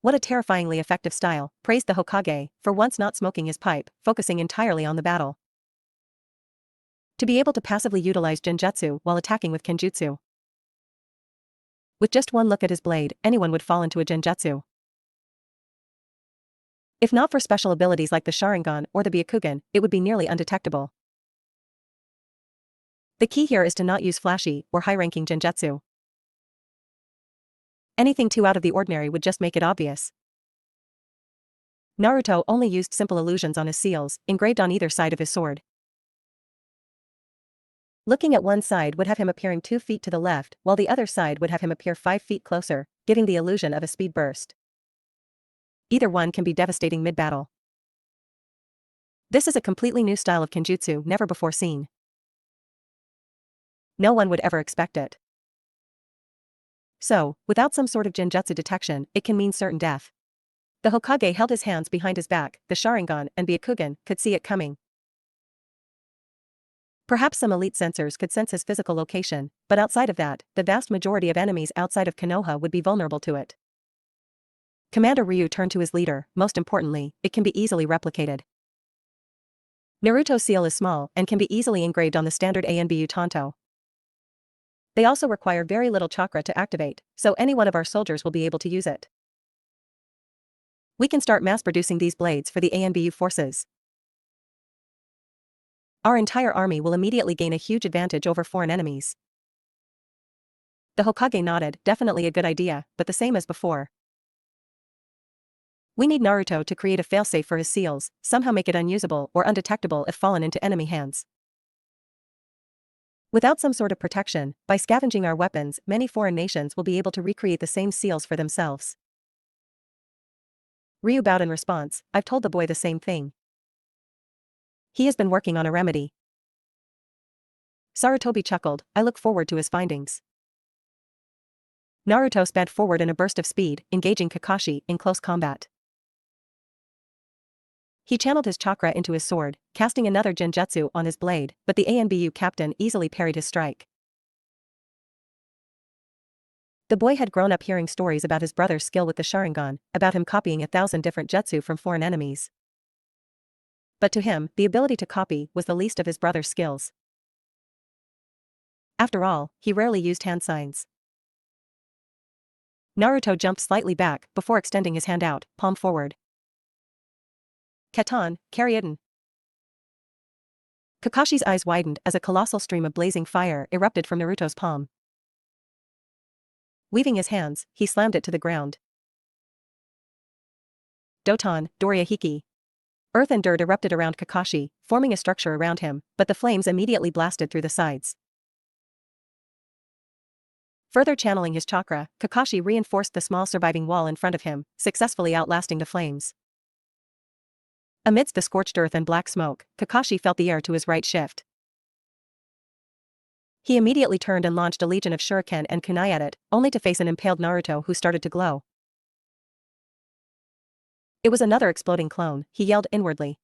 What a terrifyingly effective style, praised the Hokage, for once not smoking his pipe, focusing entirely on the battle. To be able to passively utilize genjutsu while attacking with kenjutsu. With just one look at his blade, anyone would fall into a genjutsu. If not for special abilities like the Sharingan or the Byakugan, it would be nearly undetectable. The key here is to not use flashy or high-ranking genjutsu. Anything too out of the ordinary would just make it obvious. Naruto only used simple illusions on his seals, engraved on either side of his sword. Looking at one side would have him appearing 2 feet to the left, while the other side would have him appear 5 feet closer, giving the illusion of a speed burst. Either one can be devastating mid-battle. This is a completely new style of kenjutsu never before seen. No one would ever expect it. So, without some sort of genjutsu detection, it can mean certain death. The Hokage held his hands behind his back, the Sharingan and Byakugan could see it coming. Perhaps some elite sensors could sense his physical location, but outside of that, the vast majority of enemies outside of Konoha would be vulnerable to it. Commander Ryu turned to his leader, most importantly, it can be easily replicated. Naruto's seal is small and can be easily engraved on the standard ANBU Tanto. They also require very little chakra to activate, so any one of our soldiers will be able to use it. We can start mass-producing these blades for the ANBU forces. Our entire army will immediately gain a huge advantage over foreign enemies. The Hokage nodded, definitely a good idea, but the same as before. We need Naruto to create a failsafe for his seals, somehow make it unusable or undetectable if fallen into enemy hands. Without some sort of protection, by scavenging our weapons, many foreign nations will be able to recreate the same seals for themselves. Ryu bowed in response, I've told the boy the same thing. He has been working on a remedy. Sarutobi chuckled, I look forward to his findings. Naruto sped forward in a burst of speed, engaging Kakashi in close combat. He channeled his chakra into his sword, casting another genjutsu on his blade, but the ANBU captain easily parried his strike. The boy had grown up hearing stories about his brother's skill with the Sharingan, about him copying 1,000 different jutsu from foreign enemies. But to him, the ability to copy was the least of his brother's skills. After all, he rarely used hand signs. Naruto jumped slightly back before extending his hand out, palm forward. Katan, Karyoden. Kakashi's eyes widened as a colossal stream of blazing fire erupted from Naruto's palm. Weaving his hands, he slammed it to the ground. Doton, Dorihiki. Earth and dirt erupted around Kakashi, forming a structure around him, but the flames immediately blasted through the sides. Further channeling his chakra, Kakashi reinforced the small surviving wall in front of him, successfully outlasting the flames. Amidst the scorched earth and black smoke, Kakashi felt the air to his right shift. He immediately turned and launched a legion of shuriken and kunai at it, only to face an impaled Naruto who started to glow. It was another exploding clone, he yelled inwardly.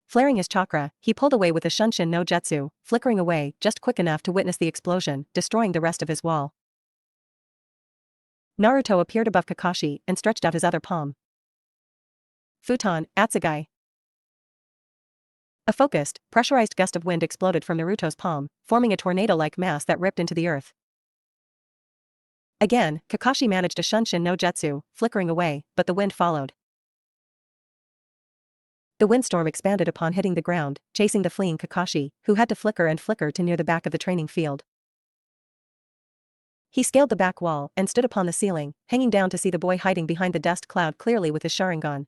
Flaring his chakra, he pulled away with a Shunshin no Jutsu, flickering away just quick enough to witness the explosion, destroying the rest of his wall. Naruto appeared above Kakashi and stretched out his other palm. Futon, Atsugai. A focused, pressurized gust of wind exploded from Naruto's palm, forming a tornado-like mass that ripped into the earth. Again, Kakashi managed a Shunshin no Jutsu, flickering away, but the wind followed. The windstorm expanded upon hitting the ground, chasing the fleeing Kakashi, who had to flicker and flicker to near the back of the training field. He scaled the back wall and stood upon the ceiling, hanging down to see the boy hiding behind the dust cloud clearly with his Sharingan.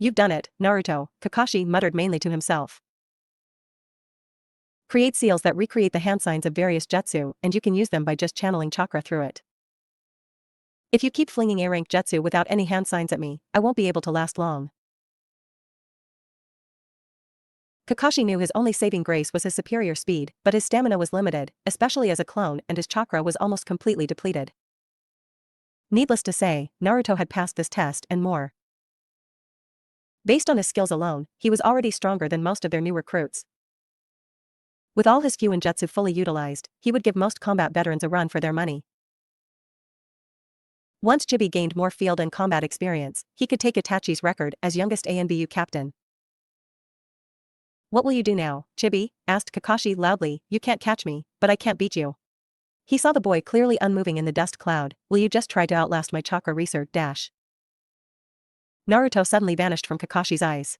You've done it, Naruto, Kakashi muttered mainly to himself. Create seals that recreate the hand signs of various jutsu, and you can use them by just channeling chakra through it. If you keep flinging A-rank jutsu without any hand signs at me, I won't be able to last long. Kakashi knew his only saving grace was his superior speed, but his stamina was limited, especially as a clone, and his chakra was almost completely depleted. Needless to say, Naruto had passed this test and more. Based on his skills alone, he was already stronger than most of their new recruits. With all his fuinjutsu fully utilized, he would give most combat veterans a run for their money. Once Chibi gained more field and combat experience, he could take Itachi's record as youngest ANBU captain. What will you do now, Chibi? Asked Kakashi loudly. You can't catch me, but I can't beat you. He saw the boy clearly unmoving in the dust cloud. Will you just try to outlast my chakra research dash? Naruto suddenly vanished from Kakashi's eyes.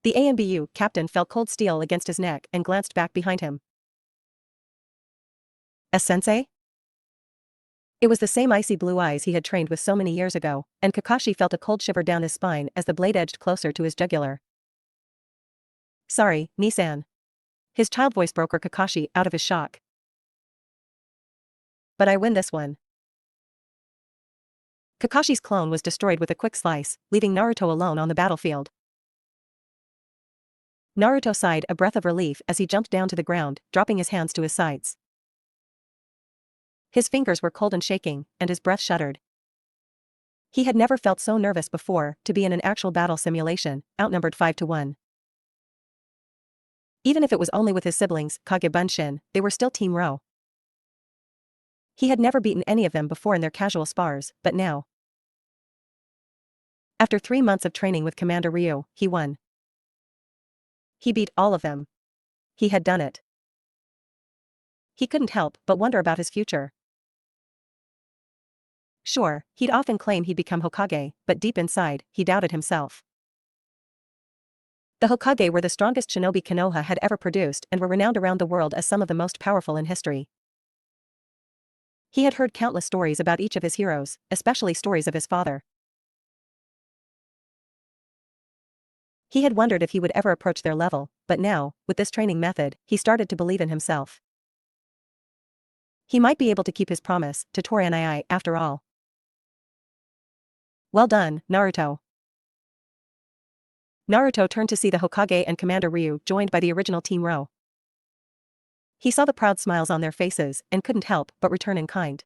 The ANBU captain felt cold steel against his neck and glanced back behind him. Sensei? It was the same icy blue eyes he had trained with so many years ago, and Kakashi felt a cold shiver down his spine as the blade edged closer to his jugular. Sorry, Nisan. His child voice broke Kakashi out of his shock. But I win this one. Kakashi's clone was destroyed with a quick slice, leaving Naruto alone on the battlefield. Naruto sighed a breath of relief as he jumped down to the ground, dropping his hands to his sides. His fingers were cold and shaking, and his breath shuddered. He had never felt so nervous before, to be in an actual battle simulation, outnumbered 5-1. Even if it was only with his siblings, Kage Bunshin, they were still Team Ro. He had never beaten any of them before in their casual spars, but now. After 3 months of training with Commander Ryu, he won. He beat all of them. He had done it. He couldn't help but wonder about his future. Sure, he'd often claim he'd become Hokage, but deep inside, he doubted himself. The Hokage were the strongest shinobi Konoha had ever produced and were renowned around the world as some of the most powerful in history. He had heard countless stories about each of his heroes, especially stories of his father. He had wondered if he would ever approach their level, but now, with this training method, he started to believe in himself. He might be able to keep his promise to Toranai after all. Well done, Naruto. Naruto turned to see the Hokage and Commander Ryu joined by the original Team Ro. He saw the proud smiles on their faces and couldn't help but return in kind.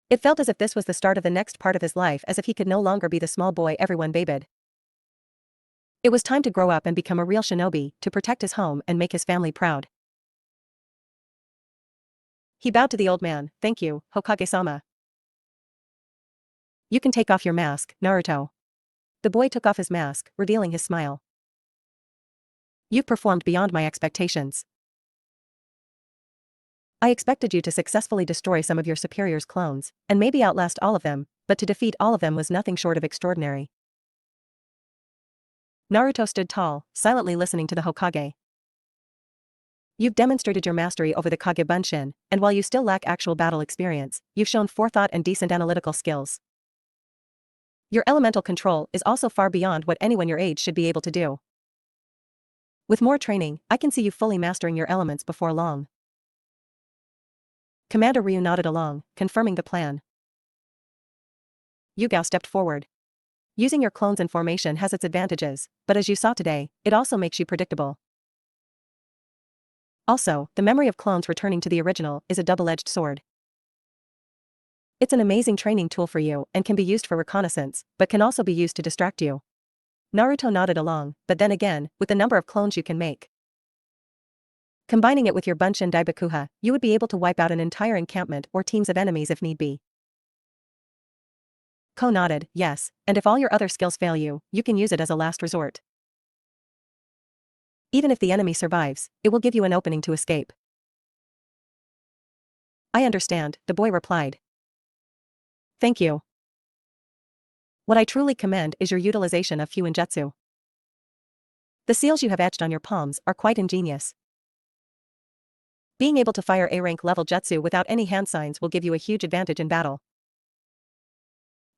It felt as if this was the start of the next part of his life, as if he could no longer be the small boy everyone babied. It was time to grow up and become a real shinobi, to protect his home and make his family proud. He bowed to the old man. Thank you, Hokage-sama. You can take off your mask, Naruto. The boy took off his mask, revealing his smile. You've performed beyond my expectations. I expected you to successfully destroy some of your superior's clones, and maybe outlast all of them, but to defeat all of them was nothing short of extraordinary. Naruto stood tall, silently listening to the Hokage. You've demonstrated your mastery over the Kage Bunshin, and while you still lack actual battle experience, you've shown forethought and decent analytical skills. Your elemental control is also far beyond what anyone your age should be able to do. With more training, I can see you fully mastering your elements before long. Commander Ryu nodded along, confirming the plan. Yugao stepped forward. Using your clones in formation has its advantages, but as you saw today, it also makes you predictable. Also, the memory of clones returning to the original is a double-edged sword. It's an amazing training tool for you and can be used for reconnaissance, but can also be used to distract you. Naruto nodded along, but then again, with the number of clones you can make. Combining it with your Bunshin Daibakuha, you would be able to wipe out an entire encampment or teams of enemies if need be. Ko nodded, yes, and if all your other skills fail you, you can use it as a last resort. Even if the enemy survives, it will give you an opening to escape. I understand, the boy replied. Thank you. What I truly commend is your utilization of fuinjutsu. The seals you have etched on your palms are quite ingenious. Being able to fire A-rank level jutsu without any hand signs will give you a huge advantage in battle.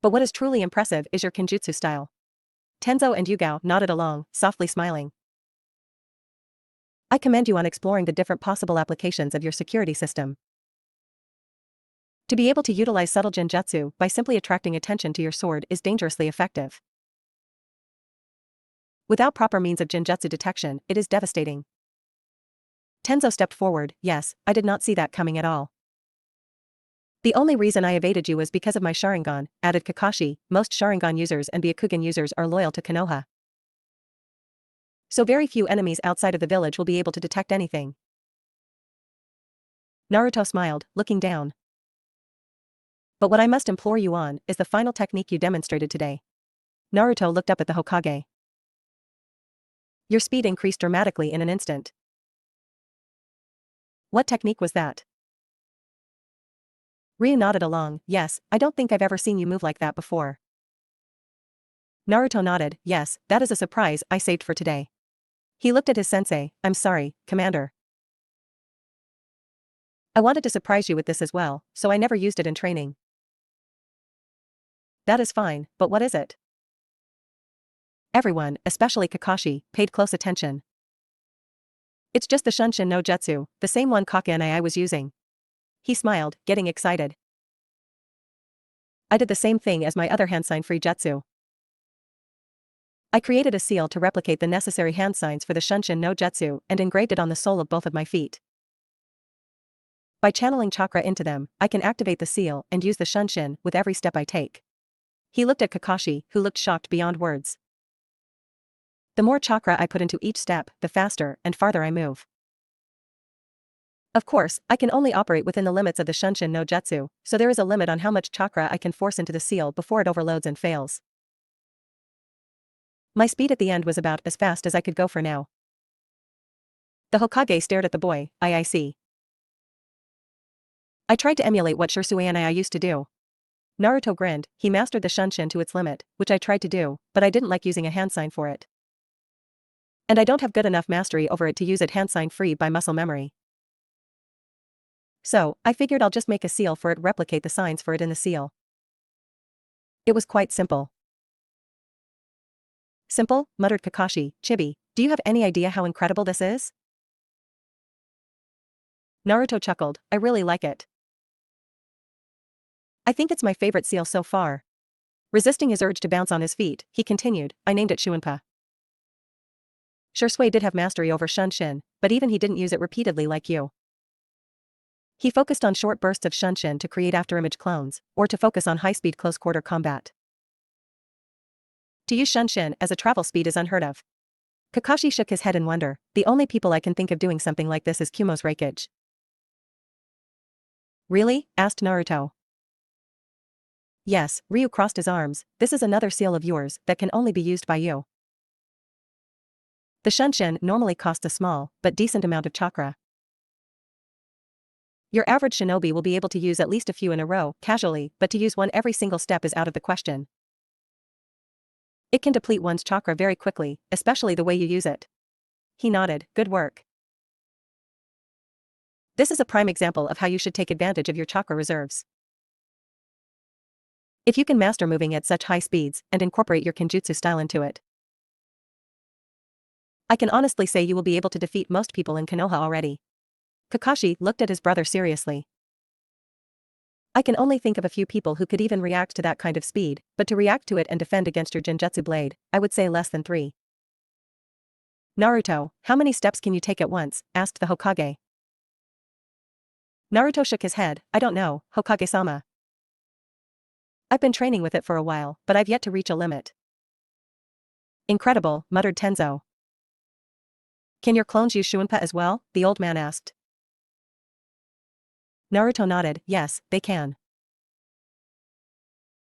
But what is truly impressive is your kenjutsu style. Tenzo and Yugao nodded along, softly smiling. I commend you on exploring the different possible applications of your security system. To be able to utilize subtle genjutsu by simply attracting attention to your sword is dangerously effective. Without proper means of genjutsu detection, it is devastating. Tenzo stepped forward. Yes, I did not see that coming at all. The only reason I evaded you was because of my Sharingan, added Kakashi. Most Sharingan users and Byakugan users are loyal to Konoha. So very few enemies outside of the village will be able to detect anything. Naruto smiled, looking down. But what I must implore you on is the final technique you demonstrated today. Naruto looked up at the Hokage. Your speed increased dramatically in an instant. What technique was that? Ryu nodded along. Yes, I don't think I've ever seen you move like that before. Naruto nodded. Yes, that is a surprise I saved for today. He looked at his sensei. I'm sorry, Commander. I wanted to surprise you with this as well, so I never used it in training. That is fine, but what is it? Everyone, especially Kakashi, paid close attention. It's just the Shunshin no Jutsu, the same one Kakane I was using. He smiled, getting excited. I did the same thing as my other hand sign free jutsu. I created a seal to replicate the necessary hand signs for the Shunshin no Jutsu and engraved it on the sole of both of my feet. By channeling chakra into them, I can activate the seal and use the Shunshin with every step I take. He looked at Kakashi, who looked shocked beyond words. The more chakra I put into each step, the faster and farther I move. Of course, I can only operate within the limits of the Shunshin no Jutsu, so there is a limit on how much chakra I can force into the seal before it overloads and fails. My speed at the end was about as fast as I could go for now. The Hokage stared at the boy. I see. I tried to emulate what Shursuan I used to do. Naruto grinned. He mastered the Shunshin to its limit, which I tried to do, but I didn't like using a hand sign for it. And I don't have good enough mastery over it to use it hand sign free by muscle memory. So, I figured I'll just make a seal for it, replicate the signs for it in the seal. It was quite simple. Simple, muttered Kakashi. Chibi, do you have any idea how incredible this is? Naruto chuckled. I really like it. I think it's my favorite seal so far. Resisting his urge to bounce on his feet, he continued, I named it Shuinpa. Shursui did have mastery over Shunshin, but even he didn't use it repeatedly like you. He focused on short bursts of Shunshin to create afterimage clones, or to focus on high-speed close-quarter combat. To use Shunshin as a travel speed is unheard of. Kakashi shook his head in wonder. The only people I can think of doing something like this is Kumo's Reikage. Really? Asked Naruto. Yes, Ryu crossed his arms. This is another seal of yours that can only be used by you. The Shunshin normally costs a small, but decent amount of chakra. Your average shinobi will be able to use at least a few in a row, casually, but to use one every single step is out of the question. It can deplete one's chakra very quickly, especially the way you use it. He nodded. Good work. This is a prime example of how you should take advantage of your chakra reserves. If you can master moving at such high speeds and incorporate your kenjutsu style into it, I can honestly say you will be able to defeat most people in Konoha already. Kakashi looked at his brother seriously. I can only think of a few people who could even react to that kind of speed, but to react to it and defend against your genjutsu blade, I would say less than 3. Naruto, how many steps can you take at once? Asked the Hokage. Naruto shook his head. I don't know, Hokage-sama. I've been training with it for a while, but I've yet to reach a limit. Incredible, muttered Tenzo. Can your clones use Shuinpa as well? The old man asked. Naruto nodded. Yes, they can.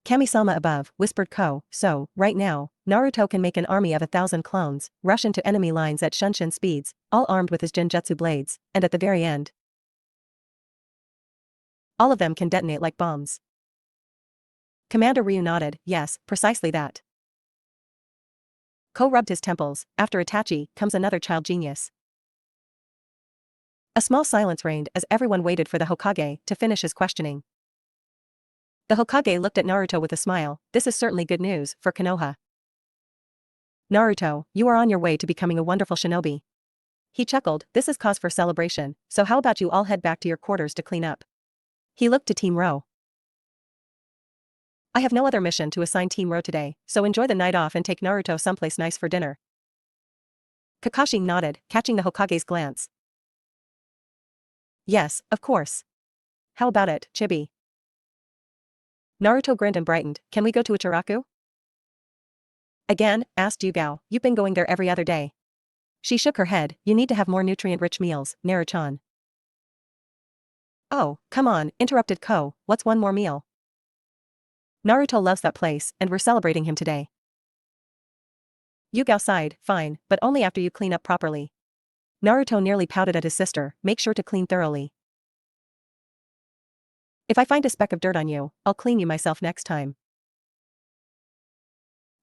Kami-sama above, whispered Ko. So, right now, Naruto can make an army of 1,000 clones, rush into enemy lines at Shunshin speeds, all armed with his genjutsu blades, and at the very end, all of them can detonate like bombs. Commander Ryu nodded. Yes, precisely that. Ko rubbed his temples. After Itachi comes another child genius. A small silence reigned as everyone waited for the Hokage to finish his questioning. The Hokage looked at Naruto with a smile. This is certainly good news for Konoha. Naruto, you are on your way to becoming a wonderful shinobi. He chuckled, this is cause for celebration, so how about you all head back to your quarters to clean up? He looked to Team Ro. I have no other mission to assign Team Ro today, so enjoy the night off and take Naruto someplace nice for dinner. Kakashi nodded, catching the Hokage's glance. Yes, of course. How about it, Chibi? Naruto grinned and brightened, can we go to Ichiraku? Again, asked Yugao, you've been going there every other day. She shook her head, you need to have more nutrient-rich meals, Naru-chan. Oh, come on, interrupted Ko, what's one more meal? Naruto loves that place, and we're celebrating him today. Yugao sighed, fine, but only after you clean up properly. Naruto nearly pouted at his sister, make sure to clean thoroughly. If I find a speck of dirt on you, I'll clean you myself next time.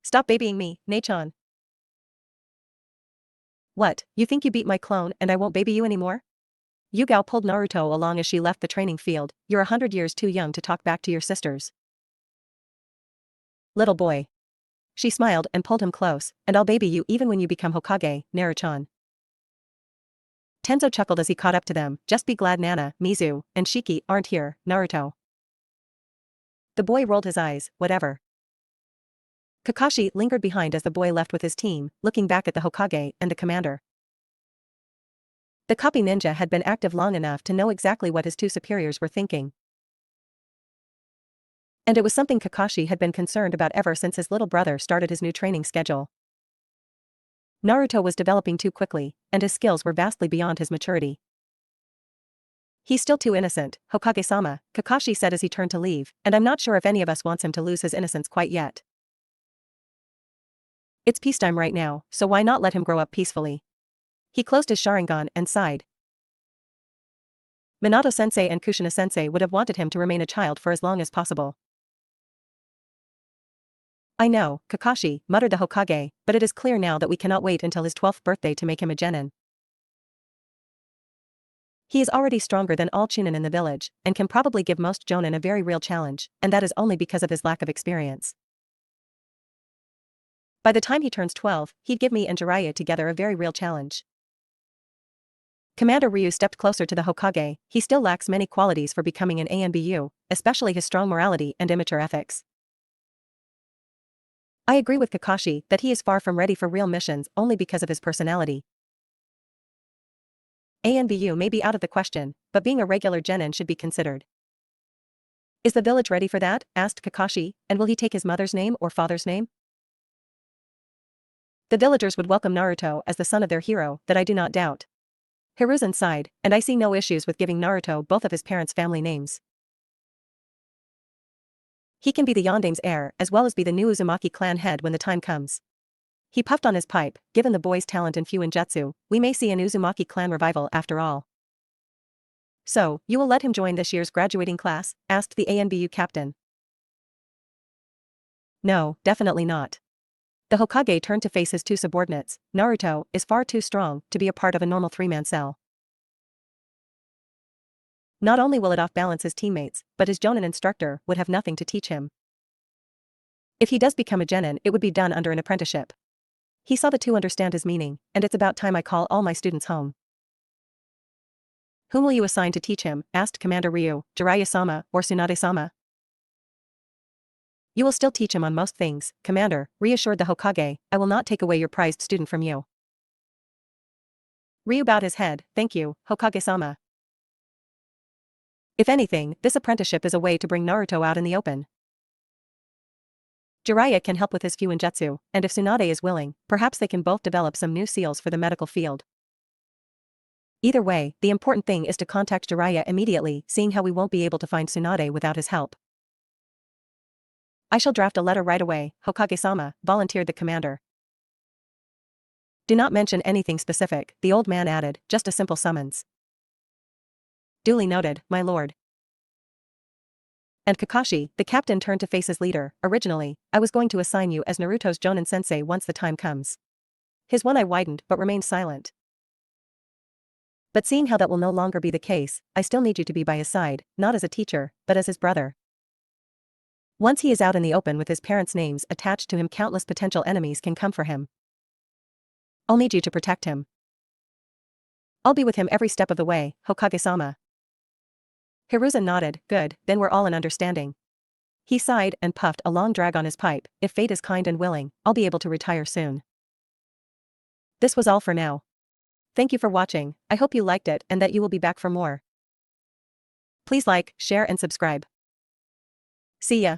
Stop babying me, Nei-chan. What, you think you beat my clone and I won't baby you anymore? Yugao pulled Naruto along as she left the training field, you're 100 years too young to talk back to your sisters. Little boy. She smiled and pulled him close, and I'll baby you even when you become Hokage, Naru-chan. Tenzo chuckled as he caught up to them, just be glad Nana, Mizu, and Shiki aren't here, Naruto. The boy rolled his eyes, whatever. Kakashi lingered behind as the boy left with his team, looking back at the Hokage and the commander. The copy ninja had been active long enough to know exactly what his two superiors were thinking. And it was something Kakashi had been concerned about ever since his little brother started his new training schedule. Naruto was developing too quickly, and his skills were vastly beyond his maturity. He's still too innocent, Hokage-sama, Kakashi said as he turned to leave, and I'm not sure if any of us wants him to lose his innocence quite yet. It's peacetime right now, so why not let him grow up peacefully? He closed his Sharingan and sighed. Minato-sensei and Kushina-sensei would have wanted him to remain a child for as long as possible. I know, Kakashi, muttered the Hokage, but it is clear now that we cannot wait until his 12th birthday to make him a genin. He is already stronger than all chunin in the village, and can probably give most jonin a very real challenge, and that is only because of his lack of experience. By the time he turns 12, he'd give me and Jiraiya together a very real challenge. Commander Ryu stepped closer to the Hokage, he still lacks many qualities for becoming an ANBU, especially his strong morality and immature ethics. I agree with Kakashi that he is far from ready for real missions only because of his personality. ANBU may be out of the question, but being a regular genin should be considered. Is the village ready for that? Asked Kakashi, and will he take his mother's name or father's name? The villagers would welcome Naruto as the son of their hero, that I do not doubt. Hiruzen sighed, and I see no issues with giving Naruto both of his parents' family names. He can be the Yondame's heir as well as be the new Uzumaki clan head when the time comes. He puffed on his pipe, given the boy's talent in fuinjutsu, we may see an Uzumaki clan revival after all. So, you will let him join this year's graduating class? Asked the ANBU captain. No, definitely not. The Hokage turned to face his two subordinates, Naruto is far too strong to be a part of a normal three-man cell. Not only will it off-balance his teammates, but his jonin instructor would have nothing to teach him. If he does become a genin, it would be done under an apprenticeship. He saw the two understand his meaning, and it's about time I call all my students home. Whom will you assign to teach him? Asked Commander Ryu, Jiraiya-sama or Tsunade-sama? You will still teach him on most things, Commander, reassured the Hokage, I will not take away your prized student from you. Ryu bowed his head, thank you, Hokage-sama. If anything, this apprenticeship is a way to bring Naruto out in the open. Jiraiya can help with his fuinjutsu, and if Tsunade is willing, perhaps they can both develop some new seals for the medical field. Either way, the important thing is to contact Jiraiya immediately, seeing how we won't be able to find Tsunade without his help. I shall draft a letter right away, Hokage-sama, volunteered the commander. Do not mention anything specific, the old man added, just a simple summons. Duly noted, my lord. And Kakashi, the captain turned to face his leader, originally, I was going to assign you as Naruto's Jonin sensei once the time comes. His one eye widened but remained silent. But seeing how that will no longer be the case, I still need you to be by his side, not as a teacher, but as his brother. Once he is out in the open with his parents' names attached to him, countless potential enemies can come for him. I'll need you to protect him. I'll be with him every step of the way, Hokage-sama. Hiruzen nodded, good, then we're all in understanding. He sighed and puffed a long drag on his pipe. If fate is kind and willing, I'll be able to retire soon. This was all for now. Thank you for watching. I hope you liked it and that you will be back for more. Please like, share and subscribe. See ya.